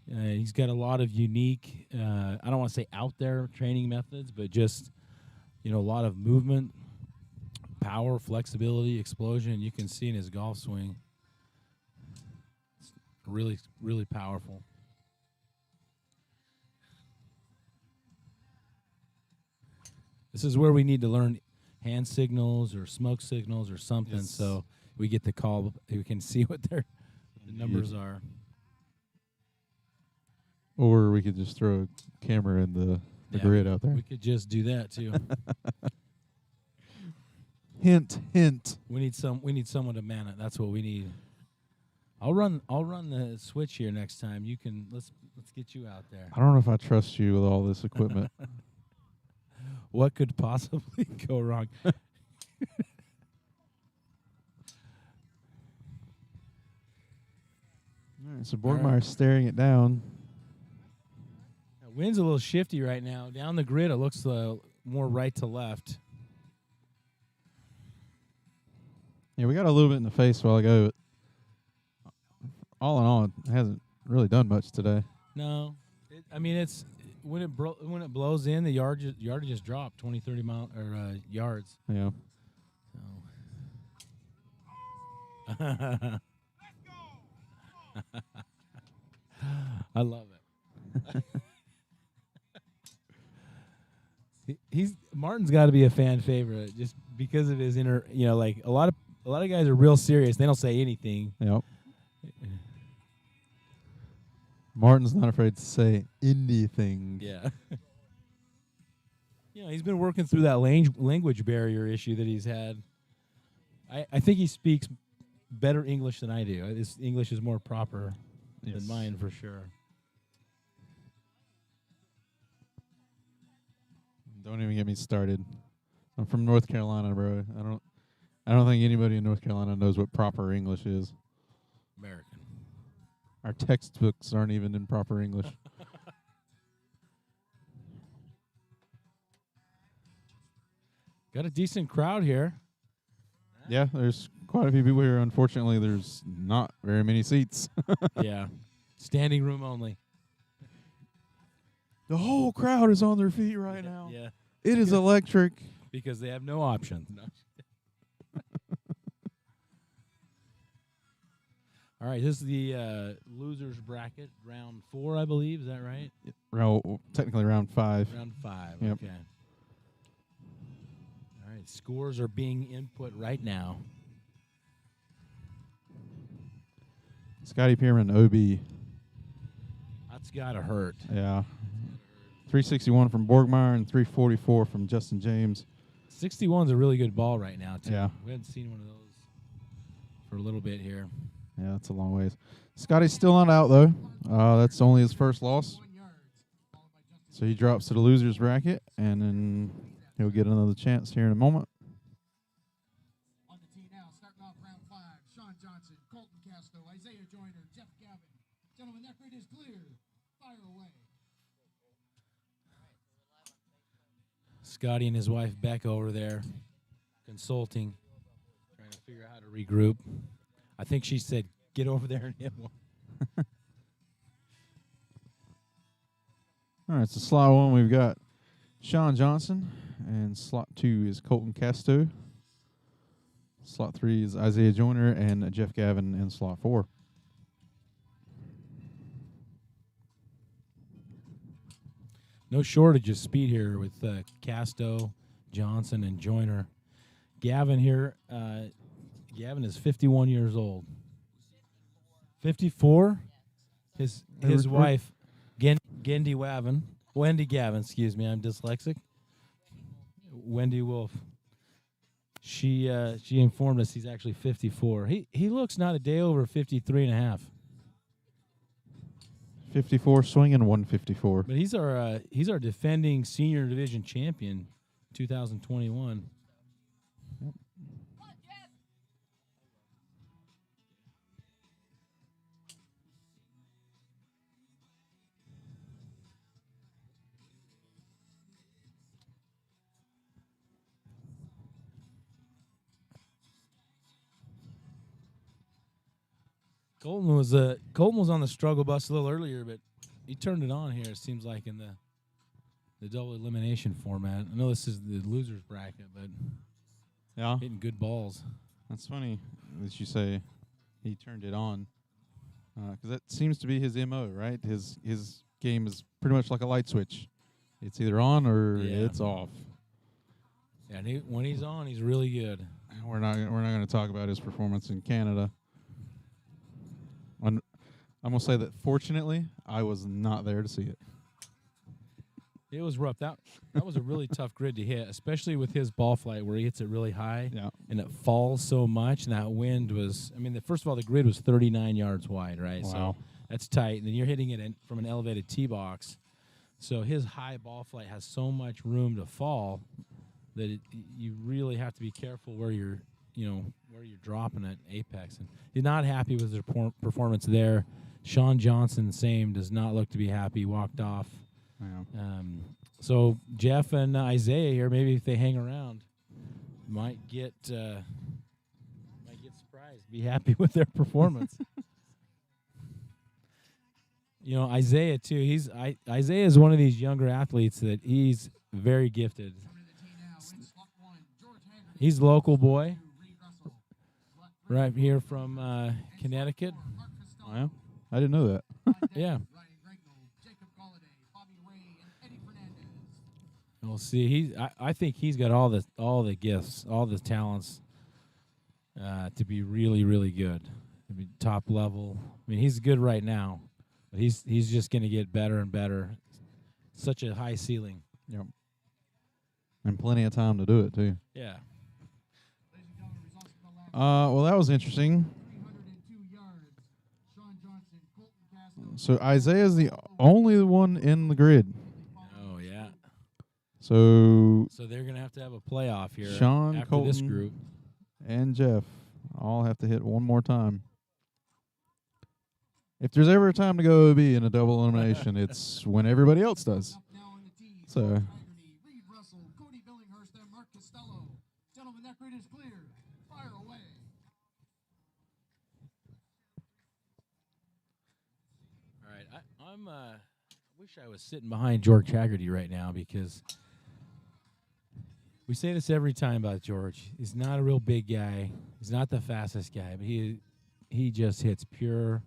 D: He's got a lot of unique, I don't want to say out there training methods, but just, you know, a lot of movement, power, flexibility, explosion. You can see in his golf swing. It's really, really powerful. This is where we need to learn hand signals or smoke signals or something,
A: Yes.
D: so we get the call. We can see what the numbers are.
A: Or we could just throw a camera in the
D: Yeah,
A: grid out there.
D: We could just do that too.
A: Hint, hint.
D: We need someone to man it. That's what we need. I'll run the switch here next time. You can let's get you out there.
A: I don't know if I trust you with all this equipment.
D: What could possibly go wrong?
A: All right, so Borgmeyer's staring it down.
D: Wind's a little shifty right now. Down the grid, it looks more right to left.
A: Yeah, we got a little bit in the face a while ago. But all in all, it hasn't really done much today.
D: No, it's when it blows in, the yardage just dropped 20, 30 yards.
A: Yeah.
D: So. I love it. Martin's got to be a fan favorite just because of his inner. You know, like a lot of guys are real serious. They don't say anything.
A: Yep. Martin's not afraid to say anything.
D: Yeah. You know, he's been working through that language barrier issue that he's had. I think he speaks better English than I do. His English is more proper than mine for sure.
A: Don't even get me started. I'm from North Carolina, bro. I don't think anybody in North Carolina knows what proper English is.
D: American.
A: Our textbooks aren't even in proper English.
D: Got a decent crowd here.
A: Yeah, there's quite a few people here. Unfortunately, there's not very many seats.
D: Yeah. Standing room only.
A: The whole crowd is on their feet right now.
D: Yeah.
A: It is electric.
D: Because they have no option. No. All right, this is the losers bracket, round 4, I believe. Is that right?
A: Technically round 5.
D: Round 5.
A: Yep.
D: Okay. All right, scores are being input right now.
A: Scotty Pierman, OB.
D: That's gotta hurt.
A: Yeah. 361 from Borgmeyer and 344 from Justin James.
D: 61's a really good ball right now, too.
A: Yeah.
D: We haven't seen one of those for a little bit here.
A: Yeah, that's a long ways. Scotty's still not out, though. That's only his first loss. So he drops to the loser's bracket, and then he'll get another chance here in a moment.
B: On the tee now, starting off round 5, Sean Johnson, Colton Casto, Isaiah Joyner, Jeff Gavin. Gentlemen, that grid is clear. Fire away.
D: Scotty and his wife Becca over there consulting, trying to figure out how to regroup. I think she said, get over there and hit one.
A: All right, so slot 1, we've got Sean Johnson, and slot 2 is Colton Casto. Slot 3 is Isaiah Joyner and Jeff Gavin in slot 4.
D: No shortage of speed here with Casto, Johnson, and Joyner. Gavin here, Gavin is 51 years old. 54? His wife, Wendy Gavin, excuse me, I'm dyslexic. Wendy Wolf. She informed us he's actually 54. He looks not a day over 53 and a half.
A: 54 swinging, 154.
D: But he's our defending senior division champion, 2021.
A: Yep.
D: Colton was on the struggle bus a little earlier, but he turned it on here. It seems like in the double elimination format. I know this is the losers bracket, but
A: Yeah,
D: hitting good balls.
A: that's funny that you say he turned it on, because that seems to be his MO, right? His game is pretty much like a light switch. It's either on or
D: Yeah.
A: it's off.
D: Yeah, and when he's on, he's really good.
A: We're not going to talk about his performance in Canada. I'm gonna say that fortunately I was not there to see it.
D: It was rough. That was a really tough grid to hit, especially with his ball flight where he hits it really high
A: Yeah,
D: and it falls so much. And that wind was, first of all, the grid was 39 yards wide, right?
A: Wow.
D: So that's tight. And then you're hitting it from an elevated tee box. So his high ball flight has so much room to fall that you really have to be careful where you're dropping at apex. And he's not happy with his performance there. Sean Johnson, same, does not look to be happy. Walked off.
A: yeah.
D: So Jeff and Isaiah here, maybe if they hang around, might get surprised, be happy with their performance. Isaiah too. Isaiah is one of these younger athletes that he's very gifted. He's a local boy, right here from Connecticut.
A: Oh, yeah? I didn't know that.
D: Yeah. We'll see. I think he's got all the gifts, all the talents to be really, really good. To be top level. He's good right now, but he's just going to get better and better. Such a high ceiling.
A: Yep. And plenty of time to do it too.
D: Yeah.
A: Well, that was interesting. So Isaiah's the only one in the grid.
D: Oh yeah.
A: So
D: they're going to have a playoff here
A: Sean,
D: after
A: Colton,
D: this group.
A: and Jeff all have to hit one more time. If there's ever a time to go OB in a double elimination, it's when everybody else does. So
B: Gentlemen, that grid is clear. Fire away.
D: All right, I wish I was sitting behind George Haggerty right now because we say this every time about George. He's not a real big guy. He's not the fastest guy, but he just hits pure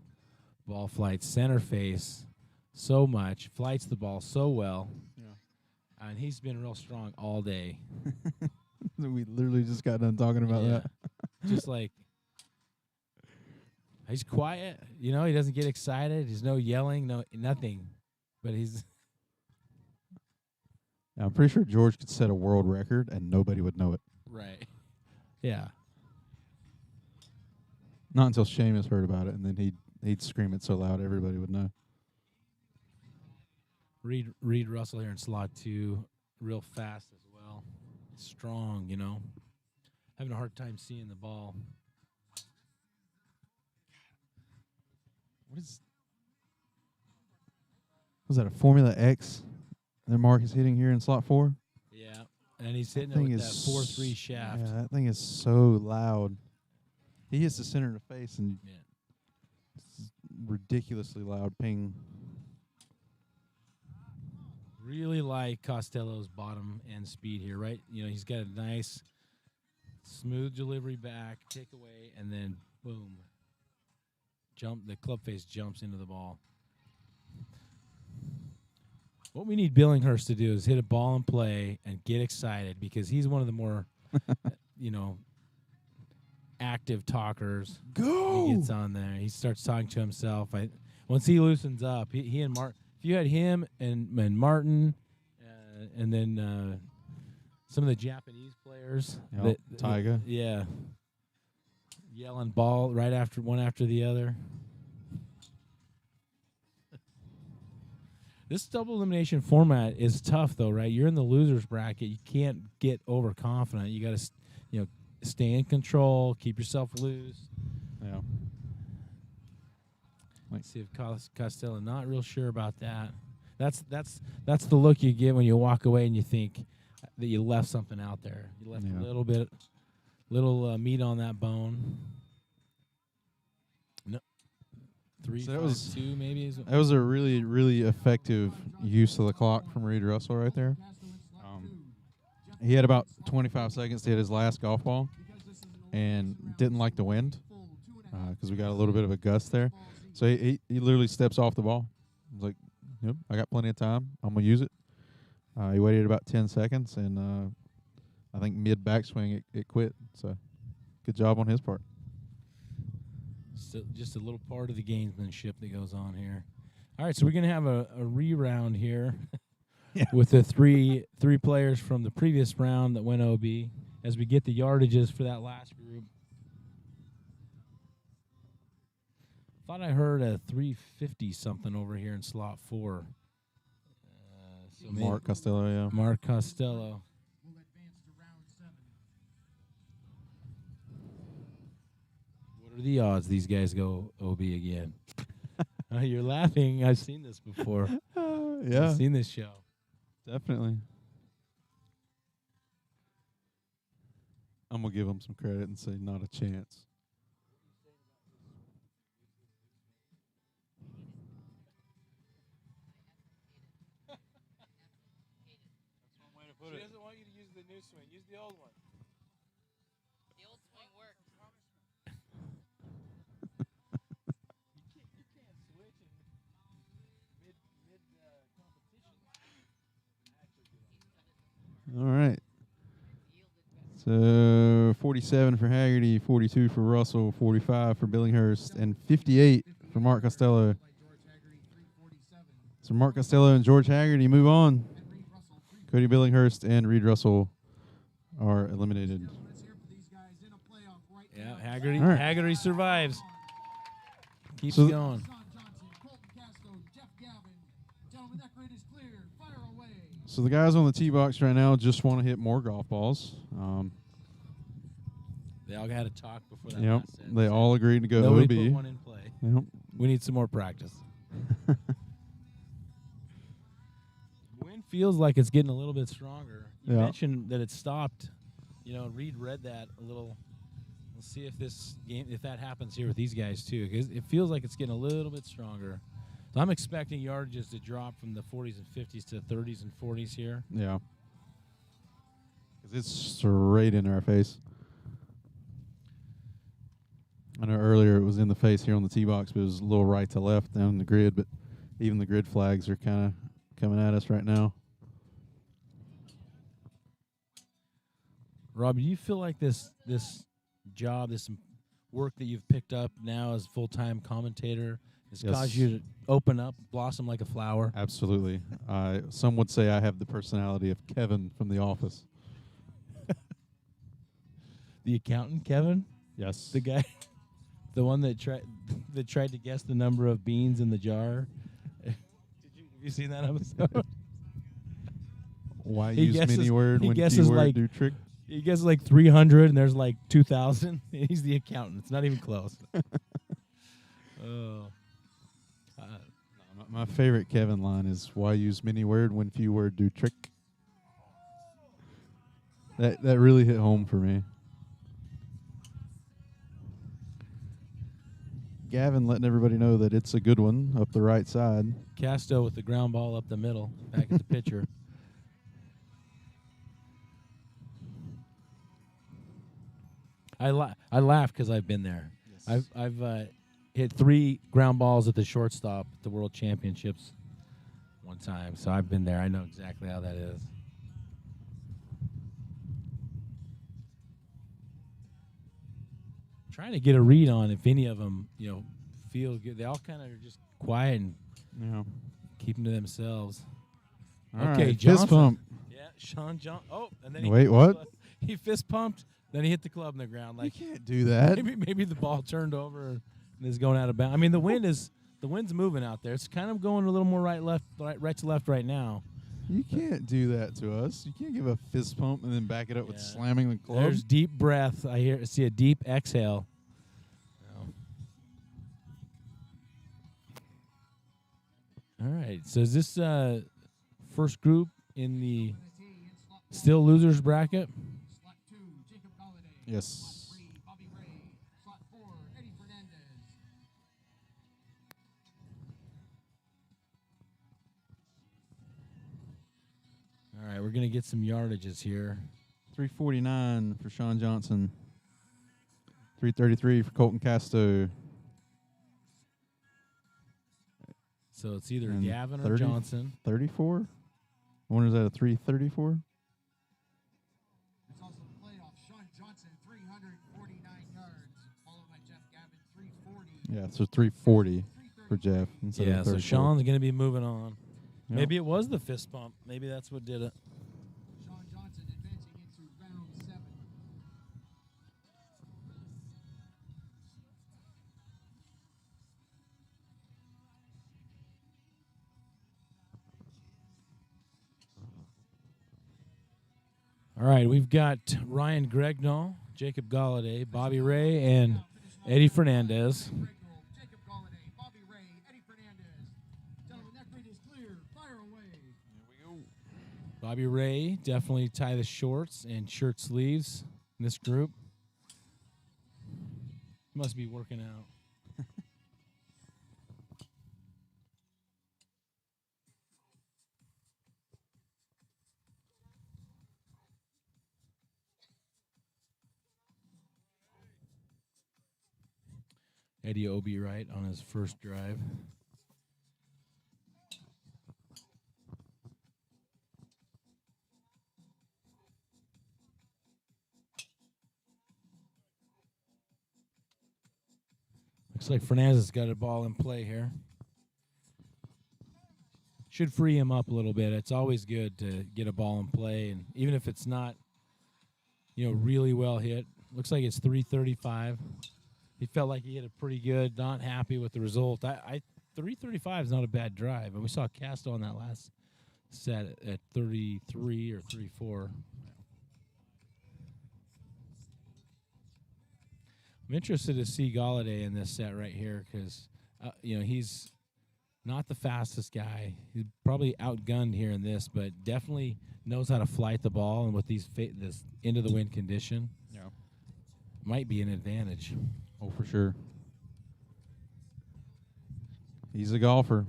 D: ball flight, center face so much, flights the ball so well. Yeah. And he's been real strong all day.
A: we literally just got done talking about that.
D: Just like he's quiet, he doesn't get excited. There's no yelling, nothing. But he's
A: I'm pretty sure George could set a world record and nobody would know it.
D: right. Yeah.
A: Not until Seamus heard about it, and then he'd scream it so loud everybody would know.
D: Reed Russell here in slot 2, real fast as well. Strong, having a hard time seeing the ball.
A: Was that a Formula X that Mark is hitting here in slot 4?
D: Yeah, and he's hitting it
A: Thing
D: with that
A: is
D: 4-3 shaft.
A: Yeah, that thing is so loud. He hits the center of the face and it's ridiculously loud ping.
D: Really like Costello's bottom end speed here, right? He's got a nice smooth delivery back, take away, and then boom. The club face jumps into the ball. What we need Billinghurst to do is hit a ball in play and get excited because he's one of the more, active talkers.
A: Go!
D: He gets on there. He starts talking to himself. Once he loosens up, he and Martin. If you had him and Martin, and then some of the Japanese players,
A: Taiga.
D: yeah, yelling ball right after one after the other. This double elimination format is tough, though, right? You're in the losers bracket. You can't get overconfident. You got to, stay in control, keep yourself loose.
A: Yeah.
D: Let's see if Costello not real sure about that. That's the look you get when you walk away and you think that you left something out there. You left a little meat on that bone. No, 3,
A: So that
D: 5,
A: was-
D: 2 maybe.
A: That was a really, really effective use of the clock from Reed Russell right there. He had about 25 seconds to hit his last golf ball and didn't like the wind because we got a little bit of a gust there. So he literally steps off the ball. He's like, yep, I got plenty of time. I'm going to use it. He waited about 10 seconds, and I think mid-backswing it quit. So good job on his part.
D: So just a little part of the gamesmanship that goes on here. All right, so we're going to have a re-round here with the three players from the previous round that went OB as we get the yardages for that last group. Thought I heard a 350 something over here in slot 4. So maybe
A: Mark Costello, yeah.
D: Mark Costello.
B: Will advance to round 7.
D: What are the odds these guys go OB again? You're laughing. I've seen this before.
A: Yeah,
D: I've seen this show.
A: definitely. I'm going to give him some credit and say not a chance.
D: She doesn't want you to use the new swing. Use the old one.
E: The old swing worked.
D: You can't switch in mid competition.
A: All right. So 47 for Haggerty, 42 for Russell, 45 for Billinghurst, and 58 for Mark Costello. So Mark Costello and George Haggerty move on. Cody Billinghurst and Reed Russell are eliminated.
D: Yeah, Haggerty.
A: All right.
D: Haggerty survives. Keeps
A: So
D: going.
A: So the guys on the tee box right now just want to hit more golf balls.
D: They all had to talk before that.
A: Yep,
D: last set.
A: they all agreed to go
D: Nobody
A: OB.
D: put one in play.
A: Yep.
D: We need some more practice. Wind feels like it's getting a little bit stronger. You
A: Yeah.
D: mentioned that it stopped. You know, Reed read that a little. We'll see if this game, if that happens here with these guys too, because it feels like it's getting a little bit stronger. So I'm expecting yardages to drop from the 40s and 50s to 30s and 40s here.
A: Yeah. 'Cause it's straight in our face. I know earlier it was in the face here on the tee box, but it was a little right to left down the grid. But even the grid flags are kind of coming at us right now.
D: Rob, do you feel like this job, this work that you've picked up now as full-time commentator has
A: Yes.
D: caused you to open up, blossom like a flower?
A: Absolutely. Some would say I have the personality of Kevin from The Office.
D: The accountant, Kevin?
A: Yes.
D: The guy, the one that tried to guess the number of beans in the jar. Have you seen that episode?
A: Why
D: He
A: use
D: guesses-
A: many word
D: he
A: when
D: guesses
A: keyword
D: like-
A: do trick?
D: He guesses like 300, and there's like 2,000. He's the accountant. It's not even close. Oh.
A: My favorite Kevin line is why use many word when few word do trick. That really hit home for me. Gavin letting everybody know that it's a good one up the right side.
D: Casto with the ground ball up the middle, back at the pitcher. I laugh because I've been there.
A: Yes.
D: I've hit 3 ground balls at the shortstop at the World Championships one time, so I've been there. I know exactly how that is. Trying to get a read on if any of them, feel good. They all kind of are just quiet and
A: Yeah.
D: keep them to themselves.
A: All
D: Okay,
A: right,
D: Johnson.
A: fist pump.
D: Yeah, Sean John. Oh, and then he
A: Wait,
D: hit the
A: what?
D: club. He fist pumped. Then he hit the club in the ground. Like
A: You can't do that.
D: maybe the ball turned over and is going out of bounds. I mean, the wind's moving out there. It's kind of going a little more right to left right now.
A: You can't do that to us. You can't give a fist pump and then back it up with
D: Yeah.
A: slamming the club.
D: There's deep breath. I see a deep exhale. All right. So is this first group in the still losers bracket?
B: Slot 2, Jacob Galladay.
A: Yes.
B: Slot 3, Bobby Ray. Slot 4, Eddie Fernandez.
D: All right, we're going to get some yardages here.
A: 349 for Sean Johnson. 333 for Colton Casto.
D: So it's either
A: And
D: Gavin or
A: 30
D: Johnson.
A: 34? I wonder, is that a 334?
B: It's also the playoff. Sean Johnson, 349 yards, followed by Jeff Gavin, 340.
A: Yeah, so 340 for Jeff. Instead
D: Yeah,
A: of
D: so
A: 34.
D: Sean's going to be moving on.
A: Yep.
D: Maybe it was the fist bump. Maybe that's what did it.
B: Sean Johnson advancing into round 7.
D: All right, we've got Ryan Gregnall, Jacob Galladay, Bobby Ray, and Eddie Fernandez.
B: Jacob Galladay, Bobby Ray, Eddie Fernandez. Gentlemen, that grid is clear. Fire away.
D: Bobby Ray definitely tie the shorts and shirt sleeves in this group. Must be working out. Eddie Obi right on his first drive. Looks like Fernandez has got a ball in play here. Should free him up a little bit. It's always good to get a ball in play, and even if it's not, really well hit. Looks like it's 335. He felt like he hit it pretty good. Not happy with the result. 335 is not a bad drive, and we saw Castro on that last set at 33 or 34. I'm interested to see Galladay in this set right here because, he's not the fastest guy. He's probably outgunned here in this, but definitely knows how to flight the ball, and with this into the wind condition, might be an advantage.
A: Oh, for sure. He's a golfer.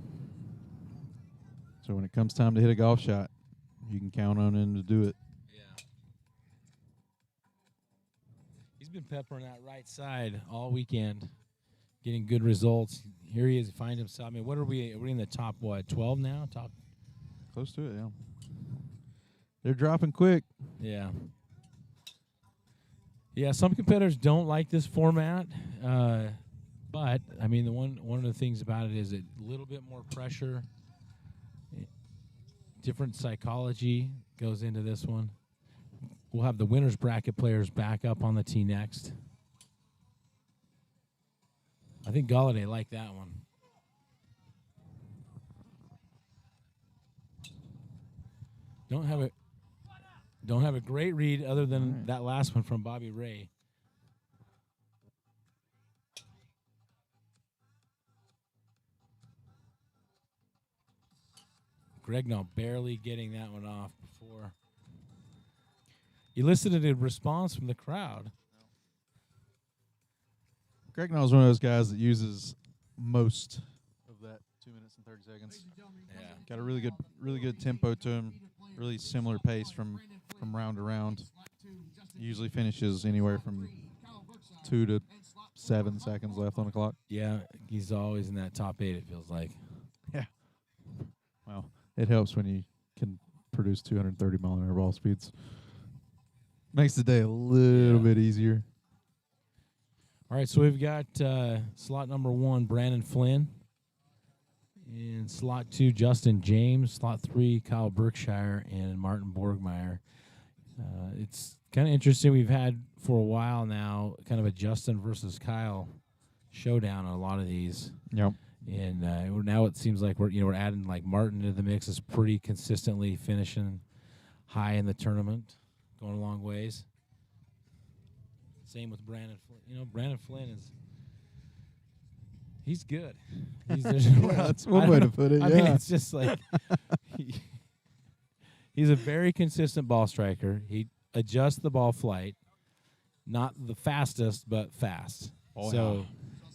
A: So when it comes time to hit a golf shot, you can count on him to do it.
D: Yeah. He's been peppering that right side all weekend, getting good results. Here he is, find himself. I mean, what are we? Are we in the top, 12 now? Top.
A: Close to it, yeah. They're dropping quick.
D: Yeah. Yeah, some competitors don't like this format, but I mean, one of the things about it is a little bit more pressure, different psychology goes into this one. We'll have the winners bracket players back up on the tee next. I think Galladay liked that one. Don't have a great read other than that last one from Bobby Ray. Gregnall barely getting that one off before. He elicited a response from the crowd.
A: Gregnall is one of those guys that uses most of that 2 minutes and 30 seconds.
D: Yeah.
A: Got a really good tempo to him. Really similar pace from round to round. Usually finishes anywhere from 2 to 7 seconds left on the clock.
D: Yeah, he's always in that top 8, it feels like.
A: Yeah. Well, it helps when you can produce 230-mile-an-hour ball speeds. Makes the day a little bit easier.
D: All right, so we've got slot number 1, Brandon Flynn. In slot 2, Justin James. Slot 3, Kyle Berkshire and Martin Borgmeyer. It's kind of interesting. We've had for a while now kind of a Justin versus Kyle showdown on a lot of these.
A: Yep.
D: And now it seems like we're adding like Martin into the mix. Is pretty consistently finishing high in the tournament, going a long ways. Same with Brandon Flynn. Brandon Flynn he's good.
A: That's one way to put it.
D: I mean, it's just like he's a very consistent ball striker. He adjusts the ball flight, not the fastest, but fast.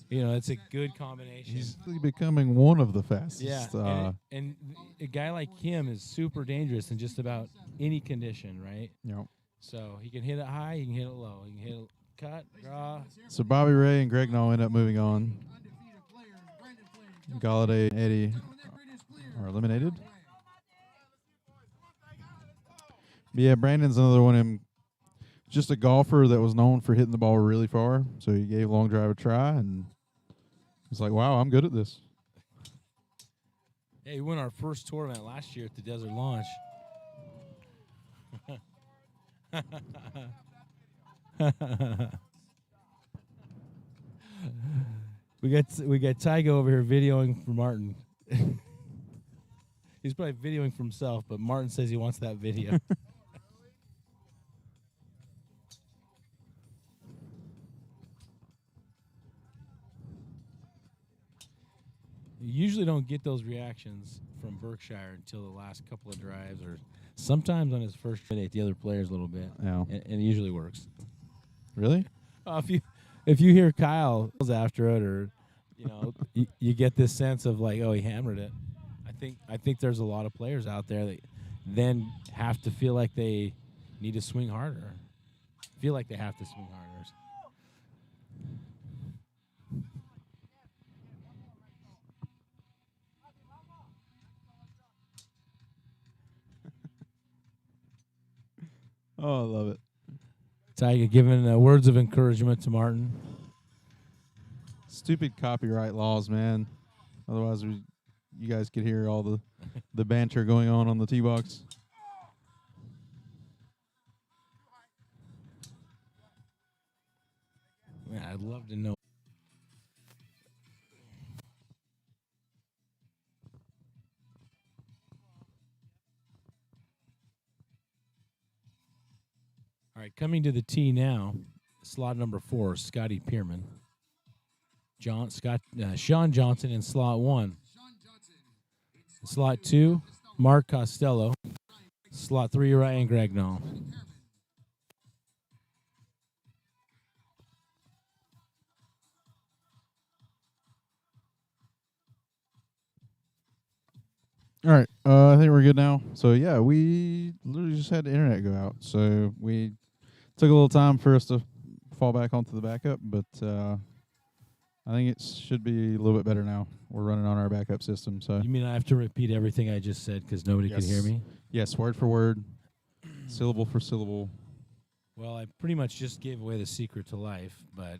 D: You know, it's a good combination.
A: He's becoming one of the fastest.
D: Yeah, and a guy like him is super dangerous in just about any condition, right?
A: you know.
D: So he can hit it high, he can hit it low, he can hit it cut, draw.
A: So Bobby Ray and Greg Nall end up moving on.
B: Undefeated player, Brandon Flynn.
A: Galladay and Eddie
B: Gentlemen, that grid is clear.
A: are eliminated.
B: Fire away.
A: But yeah, Brandon's another one of them, just a golfer that was known for hitting the ball really far. So he gave long drive a try, and it's like, wow, I'm good at this.
D: Hey, we won our first tournament last year at the Desert Launch. we got Tyga over here videoing for Martin. He's probably videoing for himself, but Martin says he wants that video. You usually don't get those reactions from Berkshire until the last couple of drives, or sometimes on his first minute, the other players a little bit,
A: Yeah.
D: and it usually works.
A: Really?
D: If you hear Kyle after it, or you get this sense of like, oh, he hammered it. I think there's a lot of players out there that then have to feel like they need to swing harder. Feel like they have to swing harder.
A: Oh, I love it.
D: Tyga giving words of encouragement to Martin.
A: Stupid copyright laws, man. Otherwise, you guys could hear all the banter going on the tee box.
D: Man, I'd love to know. All right, coming to the tee now, slot number 4, Scotty Pierman. Sean Johnson in slot 1. Slot 2, Mark Costello. Slot 3, Ryan Gregnall.
A: All right, I think we're good now. So yeah, we literally just had the internet go out, so we took a little time for us to fall back onto the backup, but I think it should be a little bit better now. We're running on our backup system, so
D: You mean I have to repeat everything I just said because nobody could hear me?
A: yes, word for word, syllable for syllable.
D: Well, I pretty much just gave away the secret to life, but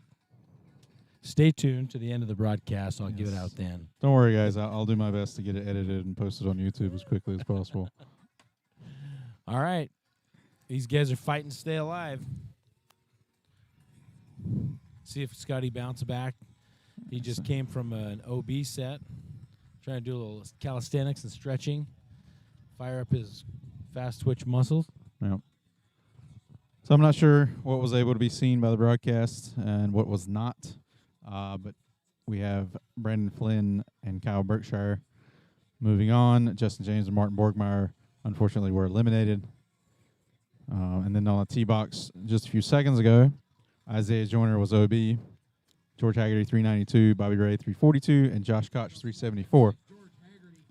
D: stay tuned to the end of the broadcast. I'll give it out then.
A: Don't worry, guys. I'll do my best to get it edited and posted on YouTube as quickly as possible.
D: All right. These guys are fighting to stay alive. See if Scotty bounces back. He just came from an OB set. Trying to do a little calisthenics and stretching. Fire up his fast twitch muscles.
A: Yep. So I'm not sure what was able to be seen by the broadcast and what was not. But we have Brandon Flynn and Kyle Berkshire moving on. Justin James and Martin Borgmeyer, unfortunately, were eliminated. And then on the tee box just a few seconds ago, Isaiah Joyner was OB, George Haggerty 392, Bobby Ray 342, and Josh Koch 374.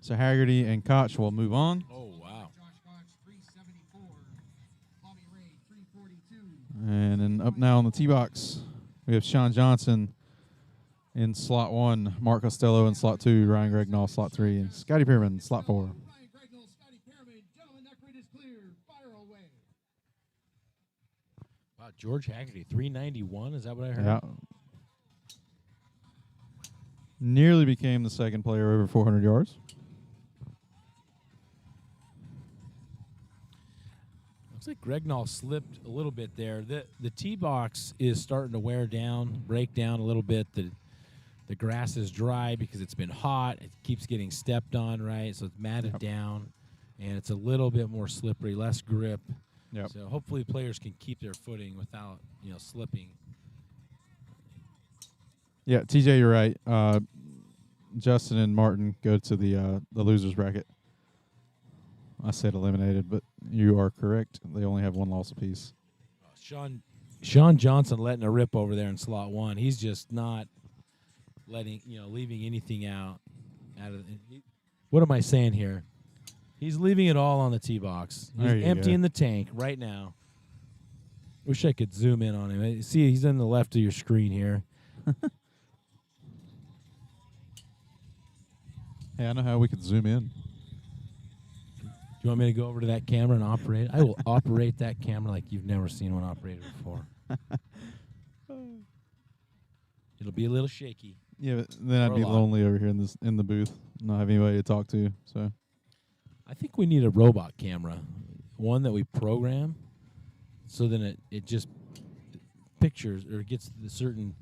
A: So Haggerty and Koch will move on.
D: Oh, wow.
B: Josh Koch, 374. Bobby Ray, 342.
A: And then up now on the tee box, we have Sean Johnson in slot 1, Mark Costello in slot 2, Ryan Gregnall slot 3, and Scotty Pierman slot 4.
B: Ryan Gregnall, Scotty Pierman. Gentlemen, that grid is clear. Fire away.
D: Wow, George Haggerty, 391. Is that what I heard?
A: Yeah. Nearly became the second player over 400 yards.
D: Looks like Gregnall slipped a little bit there. The tee box is starting to wear down, break down a little bit. The grass is dry because it's been hot. It keeps getting stepped on, right? So it's matted down, and it's a little bit more slippery, less grip.
A: Yep.
D: So hopefully players can keep their footing without, slipping.
A: Yeah, TJ, you're right. Justin and Martin go to the losers bracket. I said eliminated, but you are correct. They only have one loss apiece.
D: Sean Johnson letting a rip over there in slot 1. He's just not leaving anything out of what am I saying here? He's leaving it all on the tee box. He's
A: There you
D: emptying
A: go.
D: the tank right now. Wish I could zoom in on him. See, he's on the left of your screen here.
A: Hey, I know how we could zoom in.
D: Do you want me to go over to that camera and operate it? I will operate that camera like you've never seen one operated before. It'll be a little shaky.
A: Yeah, but then I'd
D: Or a
A: be
D: lot.
A: lonely over here in the booth, not have anybody to talk to. So
D: I think we need a robot camera, one that we program, so then it just pictures or gets the certain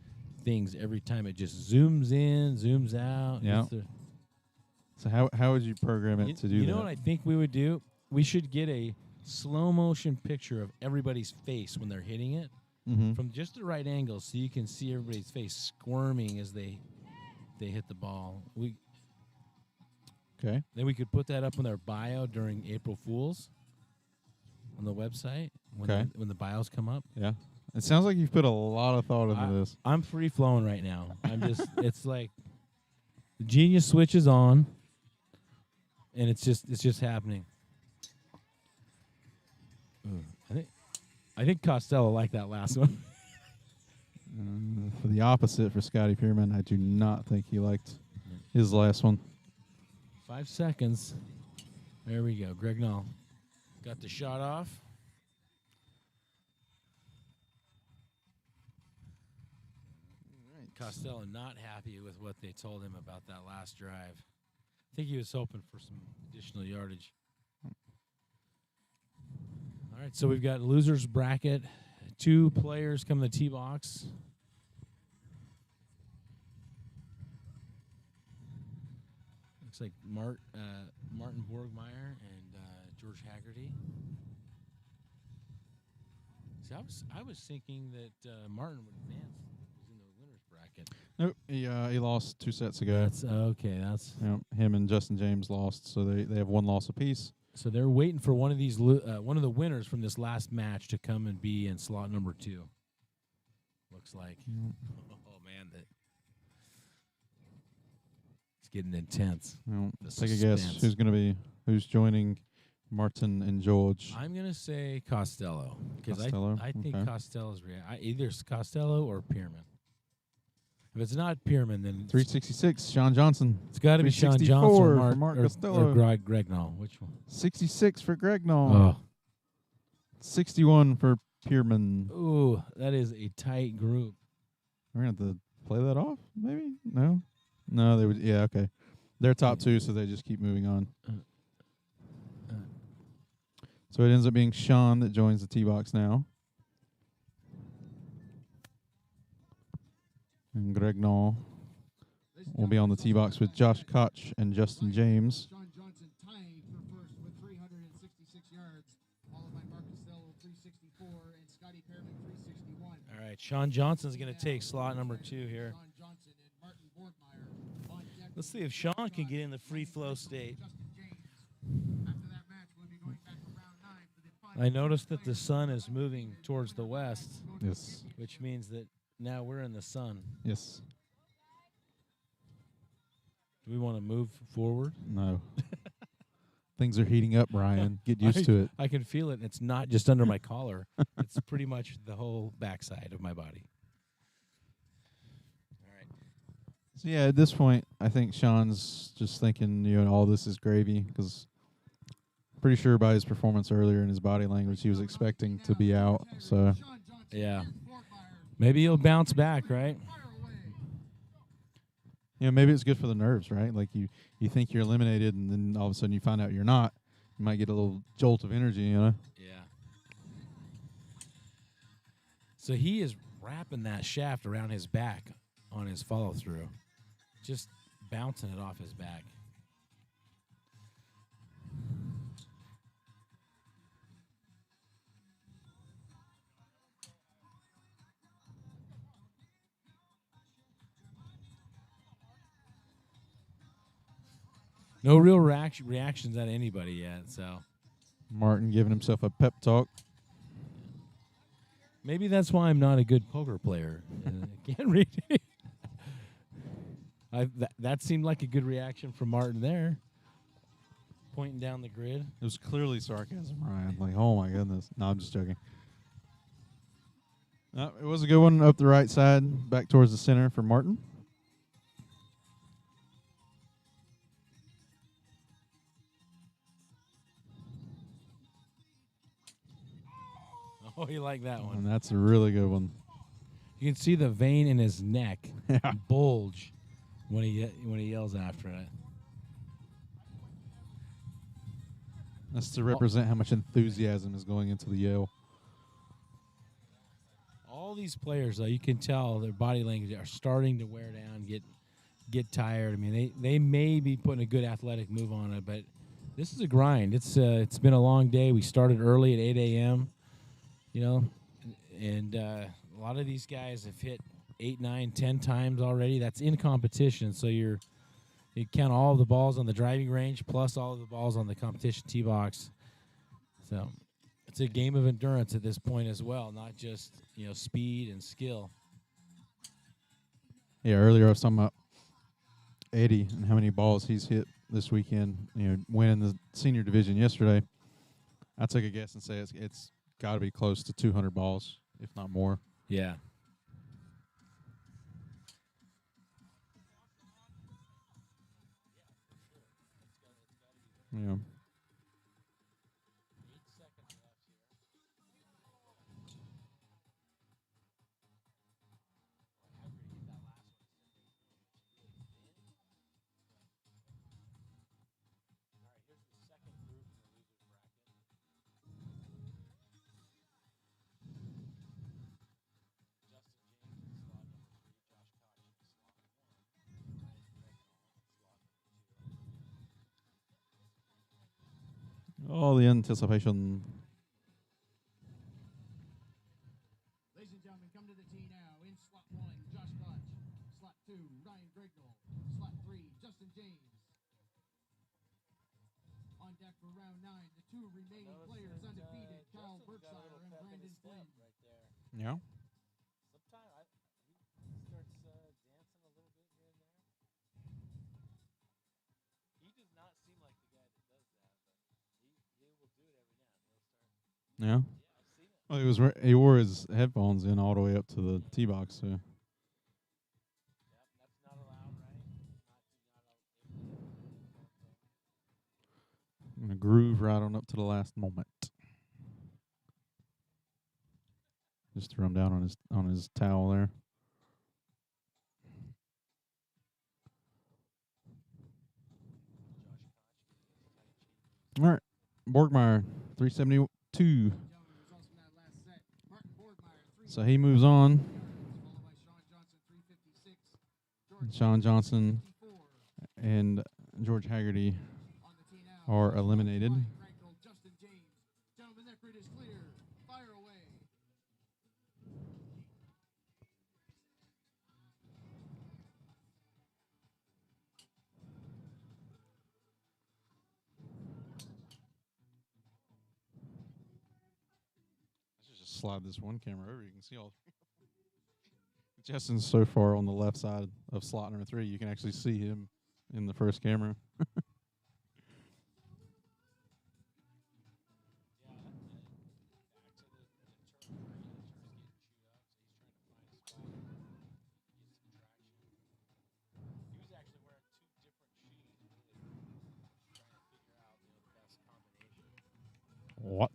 D: things every time. It just zooms in, zooms out.
A: Yeah.
D: Gets the-
A: so how would you program it to do
D: you
A: that?
D: know what I think we would do? We should get a slow motion picture of everybody's face when they're hitting it
A: Mm-hmm.
D: from just the right angle, so you can see everybody's face squirming as they hit the ball.
A: Okay.
D: Then we could put that up in their bio during April Fools on the website
A: Okay.
D: when the bios come up.
A: Yeah. It sounds like you've put a lot of thought into this.
D: I'm free flowing right now. I'm just it's like the genius switch is on, and it's just happening. I think Costello liked that last one.
A: For the opposite, for Scotty Pierman, I do not think he liked his last one.
D: 5 seconds. There we go. Greg Null got the shot off. Costello not happy with what they told him about that last drive. I think he was hoping for some additional yardage. All right, so we've got losers bracket. 2 players come to the tee box. Looks like Martin Borgmeyer and George Haggerty. See, I was thinking that Martin would advance. Was in the winners bracket.
A: Nope. He lost 2 sets ago.
D: That's okay. That's
A: Yeah, him and Justin James lost, so they have 1 loss apiece.
D: so they're waiting for one of these one of the winners from this last match to come and be in slot number 2. Looks like. Oh man, it's getting intense.
A: Well,
D: The
A: take a guess.
D: suspense.
A: Who's joining Martin and George?
D: I'm gonna say Costello because
A: Costello,
D: I think
A: okay.
D: Costello's either Costello or Pierman. If it's not Pierman, then
A: 366, Sean Johnson.
D: it's got to be Sean
A: 364
D: Johnson
A: for
D: or
A: Mark
D: or
A: Costello.
D: Greg Null. Which one?
A: 66 for Greg Null.
D: Oh,
A: 61 for Pierman.
D: ooh, that is a tight group.
A: We're going to have to play that off, maybe? No? No, they would. Yeah, okay. They're top 2, so they just keep moving on. So it ends up being Sean that joins the tee box now. And Greg Null will be on the tee box with Josh Koch and Justin James.
B: Sean Johnson tying for first with 366 yards, followed by Mark Costello 364 and Scotty Pearman 361.
D: All right, Sean Johnson's going to take slot number 2 here.
B: Sean Johnson and Martin Borgmeyer on deck.
D: Let's see if Sean can get in the free flow state.
B: Justin James. After that match, we'll be going back to round 9 for the final.
D: I noticed that the sun is moving towards the west,
A: Yes.
D: which means that now we're in the sun.
A: Yes.
D: Do we want to move forward?
A: No. Things are heating up, Ryan. Get used to it.
D: I can feel it. It's not just under my collar. It's pretty much the whole backside of my body. All right.
A: So, yeah, at this point, I think Sean's just thinking, all this is gravy, because pretty sure by his performance earlier and his body language, he was expecting to be out. So,
D: Yeah. Maybe he'll bounce back, right?
A: maybe it's good for the nerves, right? Like you think you're eliminated, and then all of a sudden you find out you're not. You might get a little jolt of energy,
D: Yeah. So he is wrapping that shaft around his back on his follow through, just bouncing it off his back. No real reactions out of anybody yet, so
A: Martin giving himself a pep talk.
D: maybe that's why I'm not a good poker player. I can't read it. That seemed like a good reaction from Martin there, pointing down the grid.
A: It was clearly sarcasm, Ryan. Like, oh my goodness. No, I'm just joking. It was a good one up the right side, back towards the center for Martin.
D: Oh, you like that one?
A: And that's a really good one.
D: You can see the vein in his neck
A: Yeah.
D: bulge when he yells after it.
A: That's to represent how much enthusiasm is going into the yell.
D: All these players, though, you can tell their body language are starting to wear down, get tired. I mean, they may be putting a good athletic move on it, but this is a grind. It's been a long day. We started early at 8 a.m., you know, and a lot of these guys have hit 8, 9, 10 times already. That's in competition, so you count all of the balls on the driving range plus all of the balls on the competition tee box. So it's a game of endurance at this point as well, not just, speed and skill.
A: Yeah, earlier I was talking about Eddie and how many balls he's hit this weekend, winning the senior division yesterday. I take a guess and say it's got to be close to 200 balls, if not more.
D: Yeah.
A: Yeah. Oh, the anticipation.
B: Ladies and gentlemen, come to the tee now. In slot 1, Josh Koch. Slot 2, Ryan Grignell. Slot 3, Justin James. On deck for round 9, the two remaining players undefeated, Kyle Berkshire and Brandon Flynn.
A: Yeah.
D: Sometimes he starts dancing a little bit here and there. He does not seem like the guy that does that, but he will do it every now and then. He'll start.
A: Yeah.
D: I've seen it.
A: Well, he wore his headphones in all the way up to the tee box. So.
D: Yep, that's not allowed, right?
A: I'm gonna groove right on up to the last moment. Just threw him down on his towel there. All right, Borgmeyer, 372. So he moves on. Sean Johnson and George Haggerty are eliminated.
B: Justin James. Gentlemen, that grid is clear. Fire away.
A: Let's just slide this one camera over. You can see all. Justin's so far on the left side of slot number 3, you can actually see him in the first camera. What?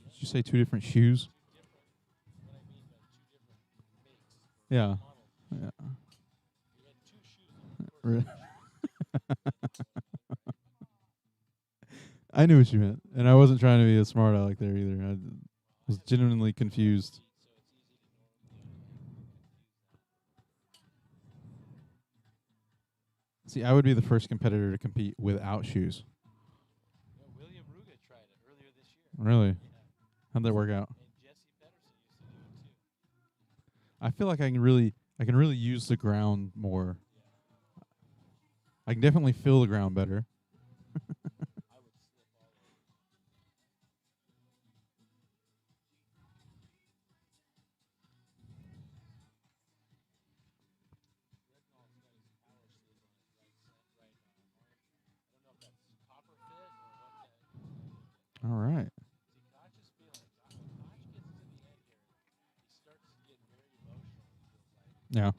A: Did you say 2 different shoes? Yeah. Yeah. I knew what you meant, and I wasn't trying to be a smart aleck there either. I was genuinely confused. See, I would be the first competitor to compete without shoes.
D: William Ruga tried it earlier this year.
A: Really? How'd that work out?
D: And Jesse Pedersen used to do it too.
A: I feel like I can really use the ground more. I can definitely feel the ground better.
D: I would slip all over.
A: Yeah.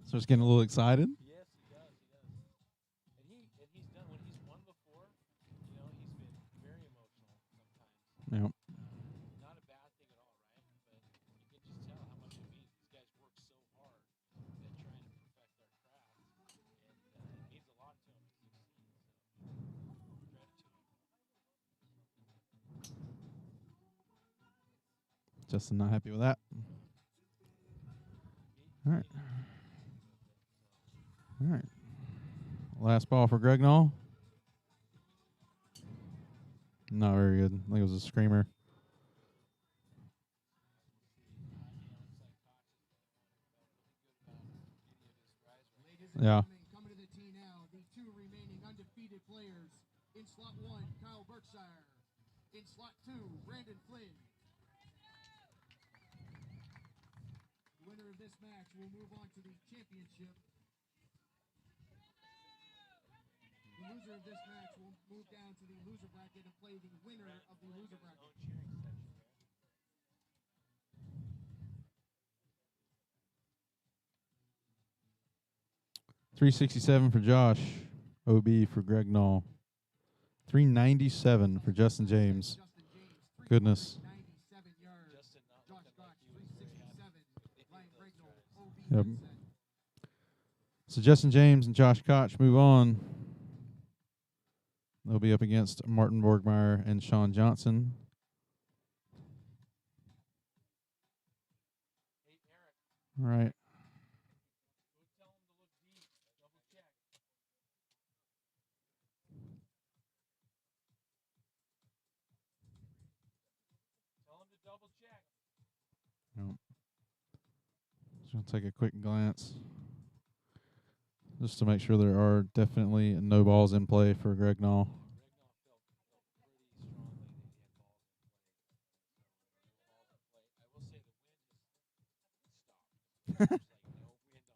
A: So it's getting a little excited.
D: Yes, he does. He does. And he's done when he's won before. You know, he's been very emotional sometimes.
A: Yeah.
D: Not a bad thing at all, right? But you can just tell how much it means. These guys work so hard at trying to perfect their craft, and it means a lot to them to succeed. So credit to them.
A: Justin not happy with that. All right. All right. Last ball for Gregnall. Not very good. I think it was a screamer. Yeah.
B: Coming to the tee now, the two remaining undefeated players. In slot 1, Kyle Berkshire. In slot 2, Brandon Flynn. The winner of this match will move on to the championship. The loser of this match will move down to the loser bracket and play the winner of the loser bracket.
A: 367 for Josh. OB for Gregnall. 397 for Justin James. Goodness.
B: 97 yards. Josh Cox, 367. Ryan Gregnall, OB.
A: Yep. So Justin James and Josh Koch move on. They'll be up against Martin Borgmeyer and Sean Johnson. All right. Nope. Just gonna take a quick glance, just to make sure there are definitely no balls in play for Gregnall.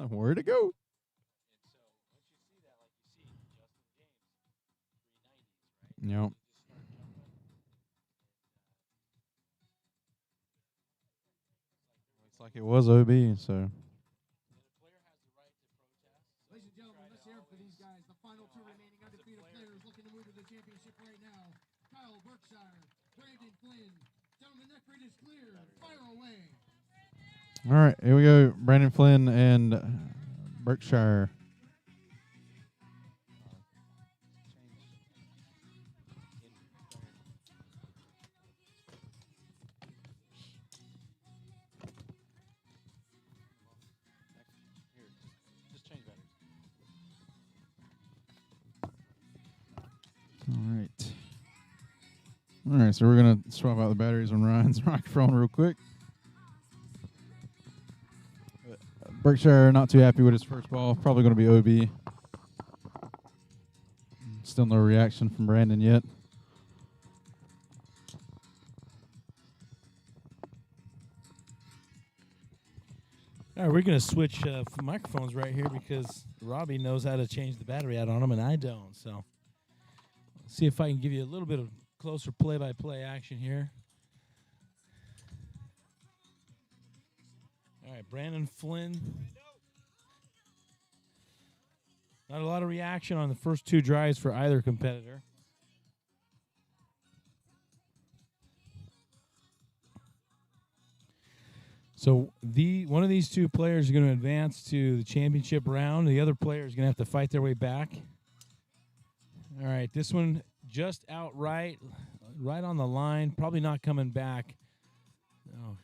A: Where to go? Yep. Looks like it was OB, so.
B: Ladies and gentlemen, let's hear it for these guys. The final two remaining undefeated players looking to move to the championship right now. Kyle Berkshire, Brandon Flynn. Gentlemen, that grid is clear. Fire away.
A: All right, here we go. Brandon Flynn and Berkshire. All right, so we're going to swap out the batteries on Ryan's microphone real quick. Berkshire not too happy with his first ball. Probably going to be OB. Still no reaction from Brandon yet.
D: All right, we're going to switch microphones right here because Robbie knows how to change the battery out on them, and I don't. So see if I can give you a little bit of closer play-by-play action here. All right, Brandon Flynn. Not a lot of reaction on the first two drives for either competitor. So one of these two players is going to advance to the championship round. The other player is going to have to fight their way back. All right, this one just outright, right on the line, probably not coming back. Oh.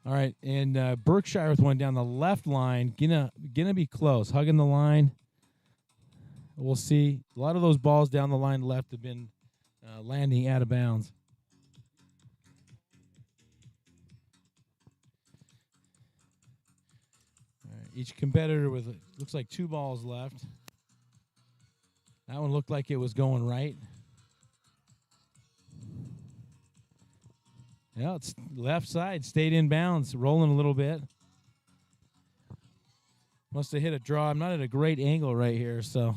D: All right, and Berkshire with one down the left line, gonna be close, hugging the line. We'll see. A lot of those balls down the line left have been landing out of bounds. All right, each competitor with looks like 2 balls left. That one looked like it was going right. Yeah, it's left side, stayed in bounds, rolling a little bit. Must have hit a draw. I'm not at a great angle right here, so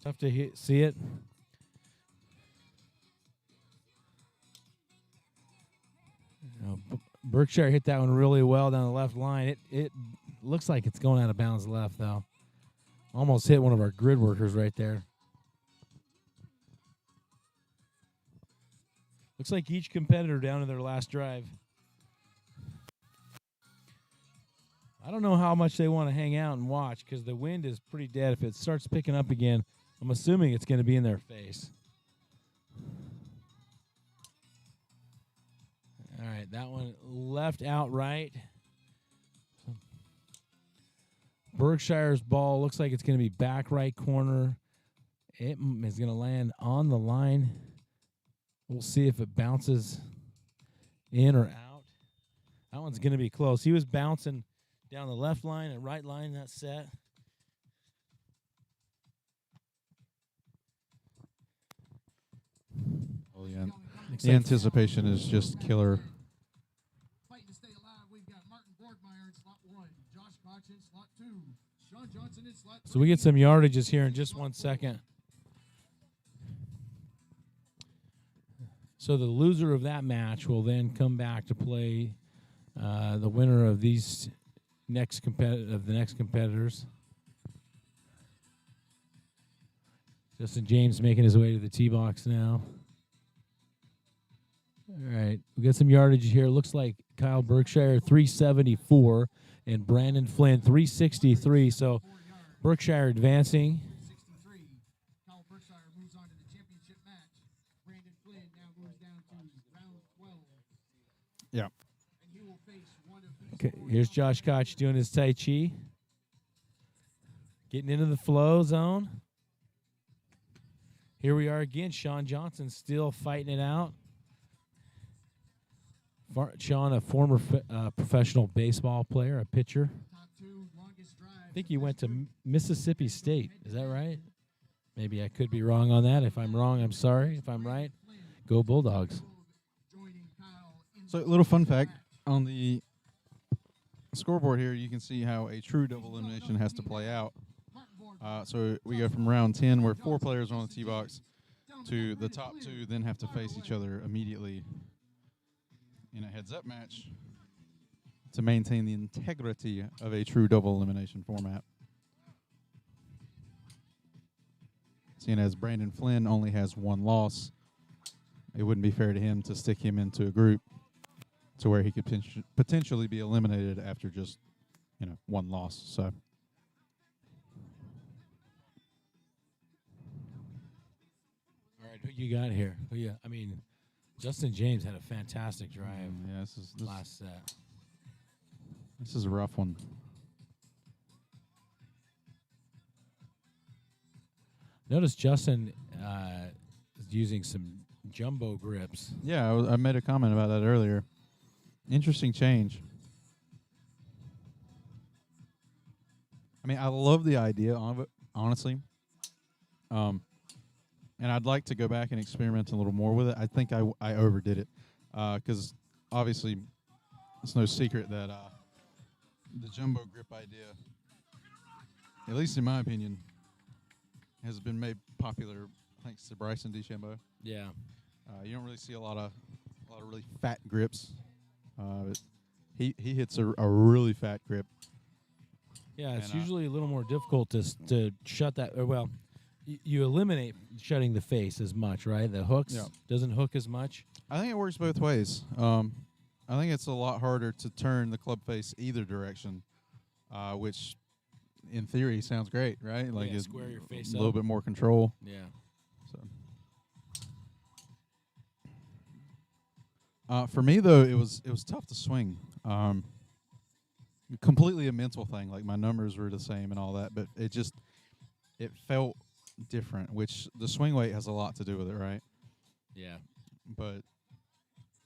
D: tough to see it. Berkshire hit that one really well down the left line. It looks like it's going out of bounds left, though. Almost hit one of our grid workers right there. Looks like each competitor down to their last drive. I don't know how much they want to hang out and watch because the wind is pretty dead. If it starts picking up again, I'm assuming it's going to be in their face. All right, that one left outright. Berkshire's ball looks like it's going to be back right corner. It is going to land on the line. We'll see if it bounces in or out. That one's going to be close. He was bouncing down the left line and right line that set.
A: Oh, yeah. The anticipation is just killer.
B: Fighting to stay alive, we've got Martin Borgmeyer in slot 1, Josh Koch in slot 2, Sean Johnson in slot 3.
D: So we get some yardages here in just 1 second. So the loser of that match will then come back to play the winner of these next competitors. Justin James making his way to the tee box now. All right, we got some yardage here. Looks like Kyle Berkshire 374 and Brandon Flynn 363. So Berkshire advancing.
B: 63. Kyle Berkshire moves on to the championship match. Brandon Flynn now moves down to round 12.
A: Yeah.
B: And he will face one of these
D: Okay,
B: four
D: here's Josh Koch doing his Tai Chi. Getting into the flow zone. Here we are again. Sean Johnson still fighting it out. Sean, a former professional baseball player, a pitcher.
B: top 2 longest drive.
D: I think he went to Mississippi State. Is that right? Maybe I could be wrong on that. If I'm wrong, I'm sorry. If I'm right, go Bulldogs.
B: Joining Kyle in
A: So, a little fun fact on the scoreboard here, you can see how a true double elimination has to play out. So we go from round 10, where 4 players are on the tee box, to the top 2 then have to face each other immediately in a heads-up match to maintain the integrity of a true double elimination format. Seeing as Brandon Flynn only has 1 loss, it wouldn't be fair to him to stick him into a group to where he could potentially be eliminated after just, 1 loss. So.
D: All right, who you got here? Justin James had a fantastic drive
A: Yeah, this
D: last set.
A: this is a rough one.
D: Notice Justin is using some jumbo grips.
A: Yeah, I made a comment about that earlier. Interesting change. I love the idea of it, honestly. And I'd like to go back and experiment a little more with it. I think I overdid it because obviously it's no secret that the jumbo grip idea, at least in my opinion, has been made popular thanks to Bryson DeChambeau.
D: Yeah.
A: You don't really see a lot of really fat grips. But he hits a really fat grip.
D: Yeah, it's
A: And,
D: usually a little more difficult to shut that. You eliminate shutting the face as much, right? The hooks doesn't hook as much.
A: I think it works both ways. I think it's a lot harder to turn the club face either direction, which in theory sounds great, right? Like
D: Yeah, square your face
A: a little
D: up.
A: bit more control.
D: Yeah.
A: So for me though, it was tough to swing. Completely a mental thing. Like my numbers were the same and all that, but it felt different, which the swing weight has a lot to do with it, right?
D: Yeah.
A: But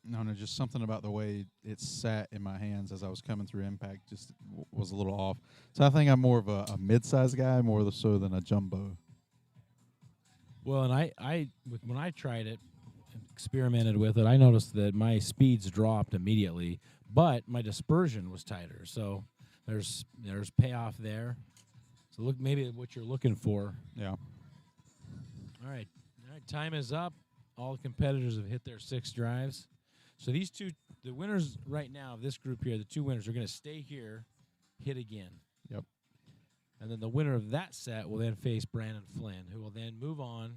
A: no, just something about the way it sat in my hands as I was coming through impact just was a little off. So I think I'm more of a mid-sized guy, more so than a jumbo.
D: Well, and when I tried it, experimented with it, I noticed that my speeds dropped immediately, but my dispersion was tighter. So there's payoff there. So look, maybe what you're looking for.
A: Yeah.
D: All right, time is up. All the competitors have hit their 6 drives. So these two, the winners right now of this group here, the two winners are going to stay here, hit again.
A: Yep.
D: And then the winner of that set will then face Brandon Flynn, who will then move on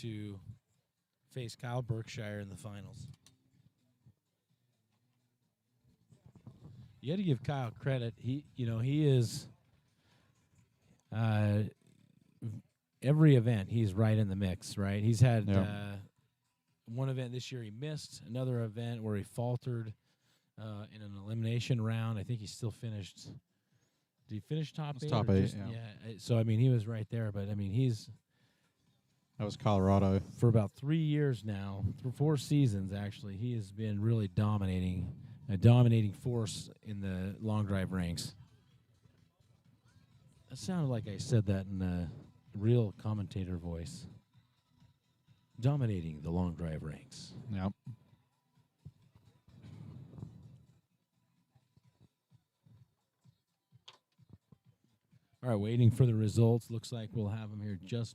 D: to face Kyle Berkshire in the finals. You got to give Kyle credit. He is every event he's right in the mix, right? He's had one event this year he missed, another event where he faltered in an elimination round. I think he still finished. Did he finish top eight?
A: Top eight, yeah.
D: So, I mean, he was right there. But, I mean,
A: That was Colorado.
D: for about 3 years now, for 4 seasons, actually, he has been really dominating, a dominating force in the long drive ranks. That sounded like I said that in a real commentator voice. Dominating the long drive ranks.
A: Yep.
D: All right, waiting for the results. Looks like we'll have them here just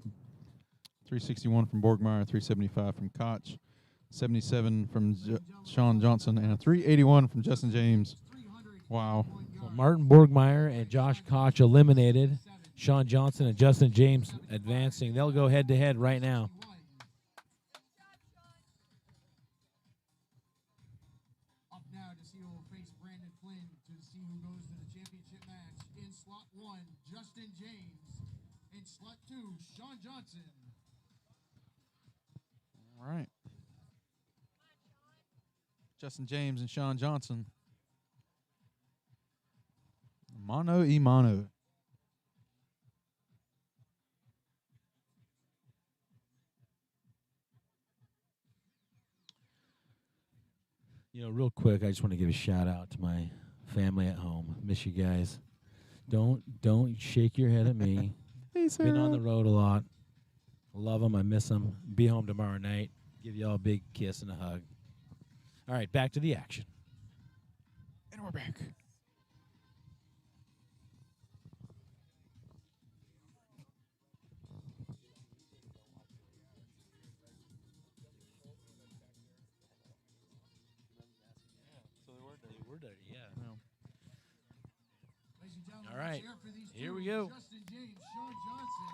A: 361 from Borgmeyer, 375 from Koch, 77 from Sean Johnson, and a 381 from Justin James. Wow.
D: well, Martin Borgmeyer and Josh Koch eliminated. Sean Johnson and Justin James advancing. They'll go head-to-head right now.
B: Up now to see who will face Brandon Flynn to see who goes to the championship match. In slot 1, Justin James. In slot 2, Sean Johnson.
A: All right. Justin James and Sean Johnson. Mano y mano.
D: Real quick, I just want to give a shout out to my family at home. Miss you guys. Don't shake your head at me. Been on the road a lot. Love them. I miss them. Be home tomorrow night. Give y'all a big kiss and a hug. All right, back to the action.
A: And we're back.
B: Ladies and gentlemen,
D: All right,
B: let's hear for these
D: here
B: two,
D: we go.
B: Justin James, Sean Johnson.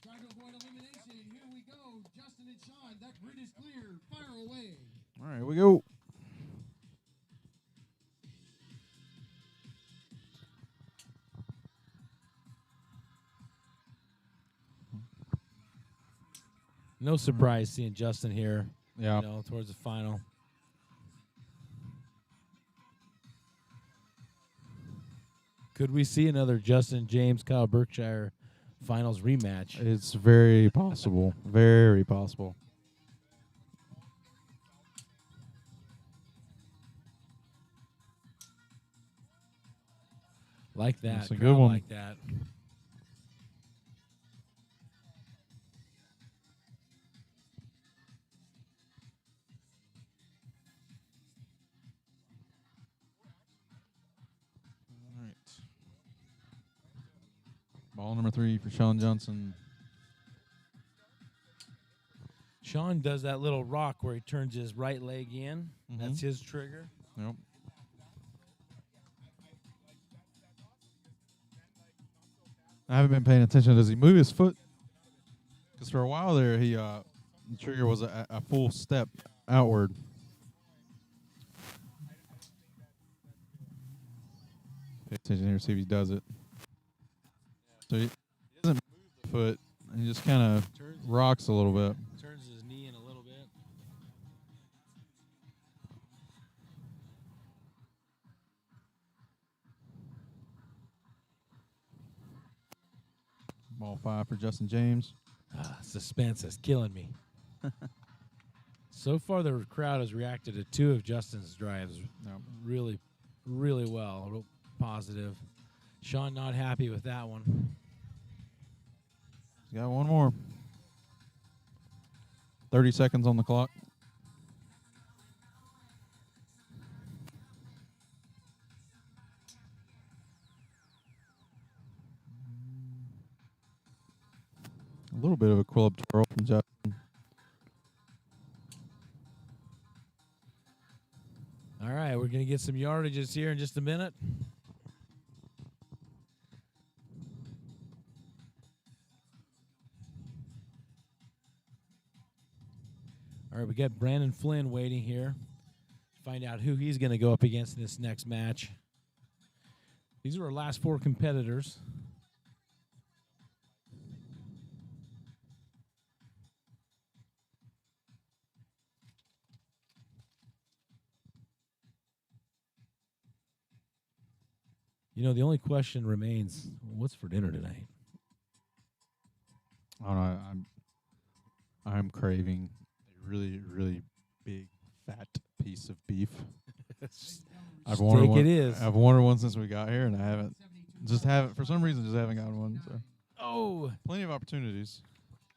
B: Trying to avoid elimination. Here we go. Justin and Sean, that grid is clear. Fire away.
A: All right, here we go.
D: No surprise seeing Justin here.
A: Yeah.
D: Towards the final. Could we see another Justin James Kyle Berkshire finals rematch?
A: It's very possible. Very possible.
D: Like that.
A: That's a
D: crowd
A: good one.
D: Like that.
A: All right. Ball number 3 for Sean Johnson.
D: Sean does that little rock where he turns his right leg in. That's his trigger.
A: Yep. I haven't been paying attention. Does he move his foot? Because for a while there, the trigger was a full step outward. Pay attention here, see if he does it. So he doesn't move the foot. He just kind of rocks a little bit.
D: Turns his knee in a little bit.
A: Ball 5 for Justin James.
D: Suspense is killing me. So far, the crowd has reacted to 2 of Justin's drives really, really well. Real positive. Sean not happy with that one.
A: He's got one more. 30 seconds on the clock. A little bit of a club twirl from Justin.
F: All right, we're going to get some yardages here in just a minute. All right, we got Brandon Flynn waiting here to find out who he's going to go up against in this next match. These are our last 4 competitors. You know, the only question remains, what's for dinner tonight?
A: I don't know. I'm craving a really, really big, fat piece of beef. I've wanted
F: Steak
A: one.
F: it is.
A: I've wanted one since we got here, and I haven't. For some reason, just haven't gotten one. So
F: Oh,
A: plenty of opportunities.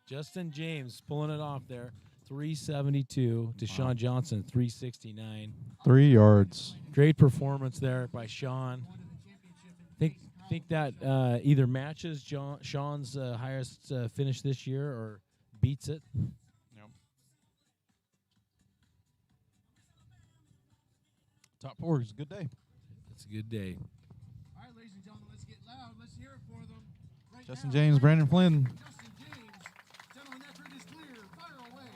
F: Justin James pulling it off there. 372 to Sean Johnson, 369.
A: 3 yards.
F: Great performance there by Sean. Think that either matches Sean's highest finish this year or beats it.
A: Yep. Top 4 is a good day.
F: It's a good day.
B: All right, ladies and gentlemen, let's get loud. Let's hear it for them. Right
A: Justin
B: now,
A: James, Brandon Flynn.
B: Justin James. Gentlemen, that grid is clear. Fire away.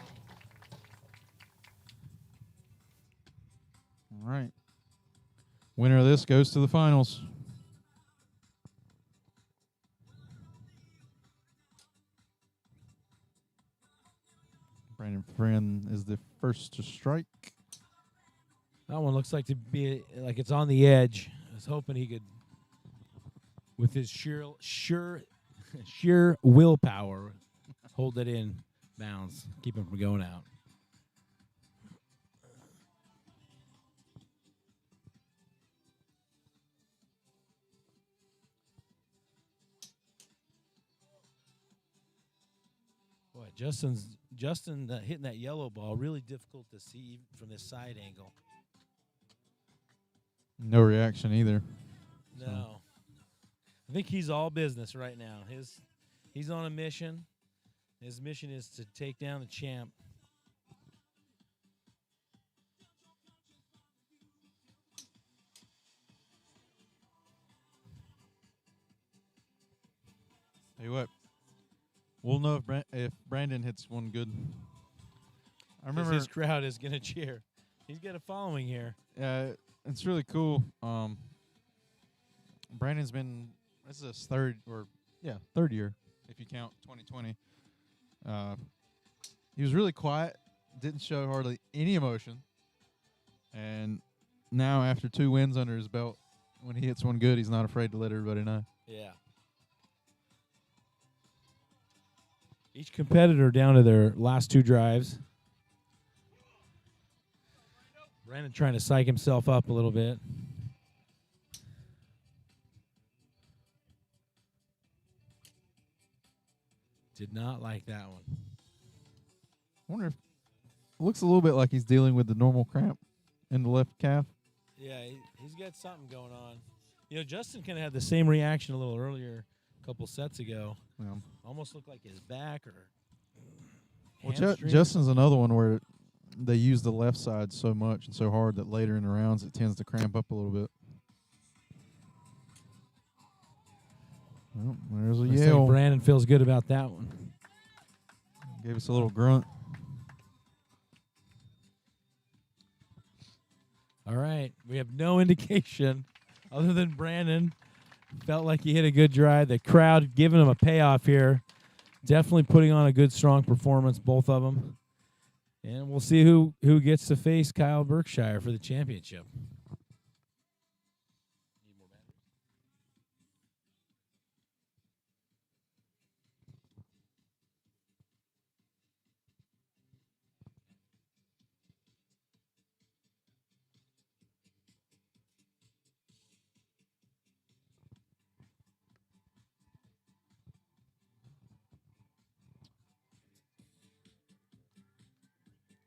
A: All right. Winner of this goes to the finals. Brandon Flynn is the first to strike.
F: That one looks like to be like it's on the edge. I was hoping he could, with his sheer willpower, hold it in bounds, keep him from going out. Boy, Justin hitting that yellow ball, really difficult to see from this side angle.
A: No reaction either.
F: No. I think he's all business right now. He's on a mission. His mission is to take down the champ.
A: Tell you what, we'll know if Brandon hits one good. I remember
F: His crowd is going to cheer. He's got a following here.
A: it's really cool. Brandon's been, this is his third year, if you count 2020. He was really quiet, didn't show hardly any emotion. And now after 2 wins under his belt, when he hits one good, he's not afraid to let everybody know.
F: Yeah. Each competitor down to their last 2 drives. Brandon trying to psych himself up a little bit. Did not like that one.
A: I wonder if it looks a little bit like he's dealing with the normal cramp in the left calf.
F: Yeah, he's got something going on. You know, Justin kind of had the same reaction a little earlier, a couple sets ago.
A: Yeah.
F: Almost looked like his back or
A: Well,
F: hamstring.
A: Justin's another one where they use the left side so much and so hard that later in the rounds it tends to cramp up a little bit. Well, there's a
F: Looks
A: yell.
F: like Brandon feels good about that one.
A: Gave us a little grunt.
F: All right. We have no indication other than Brandon felt like he hit a good drive. The crowd giving him a payoff here. Definitely putting on a good, strong performance, both of them. And we'll see who gets to face Kyle Berkshire for the championship.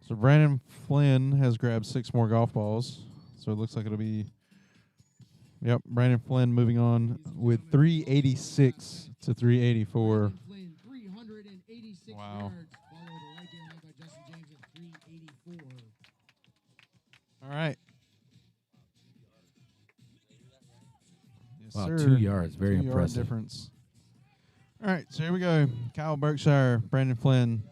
A: So Brandon Flynn has grabbed 6 more golf balls. So it looks like it'll be, Brandon Flynn moving on with 386 to 384.
B: Brandon Flynn, 386
A: Wow.
B: yards, followed right behind by Justin James at 384.
A: All right.
F: Wow,
A: sir.
F: 2 yards. Very
A: 2 yard
F: impressive.
A: difference. All right, so here we go. Kyle Berkshire, Brandon Flynn.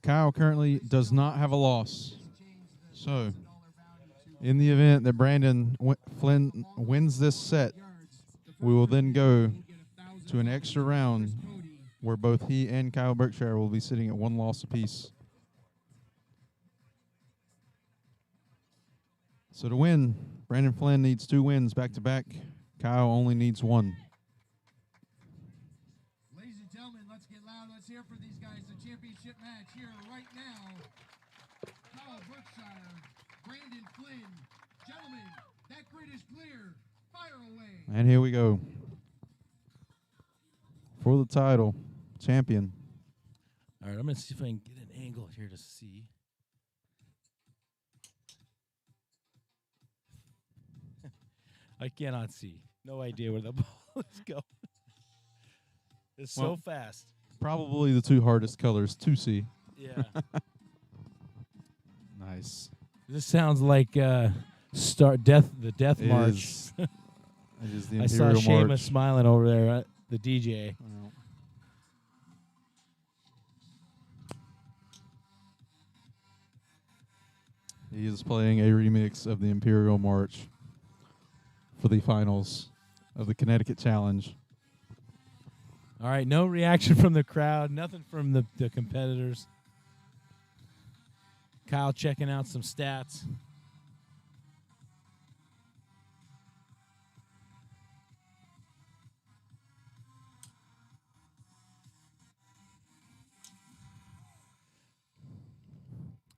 A: Kyle currently does not have a loss. So, in the event that Brandon Flynn wins this set, we will then go to an extra round where both he and Kyle Berkshire will be sitting at 1 loss apiece. So to win, Brandon Flynn needs 2 wins back-to-back. Kyle only needs 1.
B: Ladies and gentlemen, let's get loud. Let's hear for these guys. The championship match here right now. Kyle Berkshire, Brandon Flynn. Gentlemen, that grid is clear. Fire away.
A: And here we go. For the title, champion.
F: All right, I'm going to see if I can get an angle here to see. I cannot see. No idea where the ball is going. It's so
A: Well,
F: fast.
A: Probably the 2 hardest colors to see.
F: Yeah.
A: Nice.
F: This sounds like the death march.
A: It is the
F: I saw
A: Imperial
F: Seamus
A: March.
F: smiling over there, the DJ.
A: Well, he is playing a remix of the Imperial March for the finals of the Connecticut Challenge.
F: All right, no reaction from the crowd, nothing from the competitors. Kyle checking out some stats.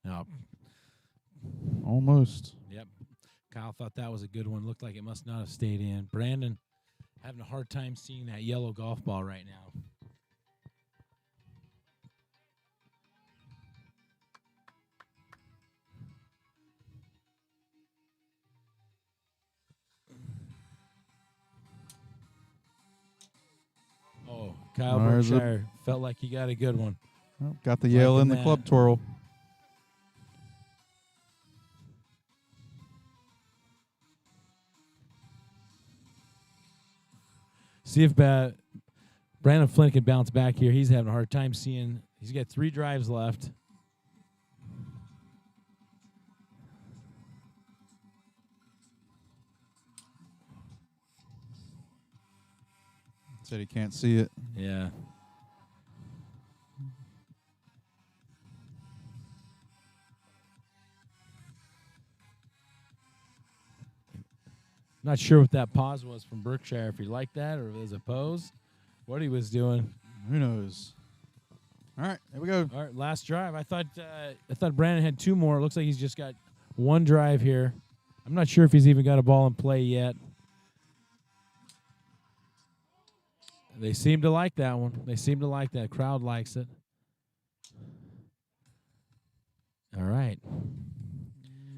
F: Oh,
A: Almost.
F: yep. Kyle thought that was a good one. Looked like it must not have stayed in. Brandon having a hard time seeing that yellow golf ball right now. Oh, Kyle
A: There's a-
F: Berkshire felt like he got a good one.
A: Oh, got the yell
F: Liking
A: in the
F: that.
A: club twirl.
F: See if Brandon Flynn can bounce back here. He's having a hard time seeing. He's got 3 drives left.
A: Said he can't see it.
F: Yeah. Not sure what that pause was from Berkshire, if he liked that or if it was a pose, what he was doing.
A: Who knows? All right, here we go.
F: All right, last drive. I thought Brandon had 2 more. It looks like he's just got 1 drive here. I'm not sure if he's even got a ball in play yet. They seem to like that one. They seem to like that. Crowd likes it. All right.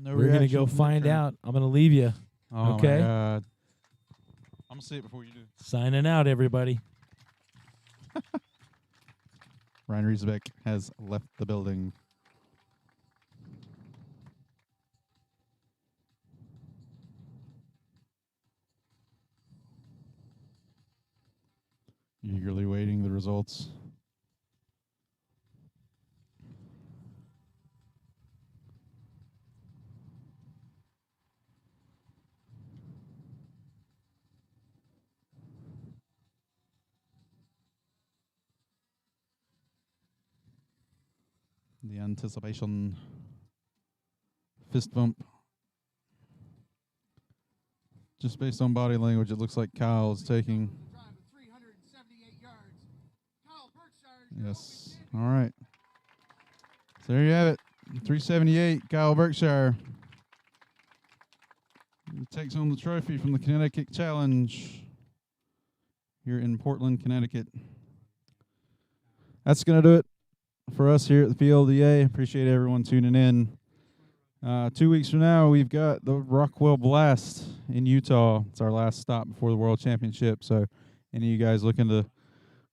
A: No
F: We're going to
A: reaction
F: go
A: from
F: find
A: Berkshire.
F: out. I'm going to leave you.
A: Oh
F: Okay.
A: my God. I'm gonna see it before you do.
F: Signing out, everybody.
A: Ryan Riesbeck has left the building. Eagerly waiting the results. The anticipation. Fist bump. Just based on body language, it looks like Kyle is taking.
B: Drive of 378 yards. Kyle Berkshire.
A: Yes. All right. So there you have it. 378, Kyle Berkshire. He takes home the trophy from the Connecticut Challenge here in Portland, Connecticut. That's going to do it for us here at the PLDA. Appreciate everyone tuning in. 2 weeks from now, we've got the Rockwell Blast in Utah. It's our last stop before the World Championship. So any of you guys looking to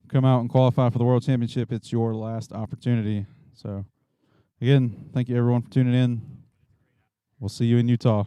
A: come out and qualify for the World Championship, it's your last opportunity. So again, thank you everyone for tuning in. We'll see you in Utah.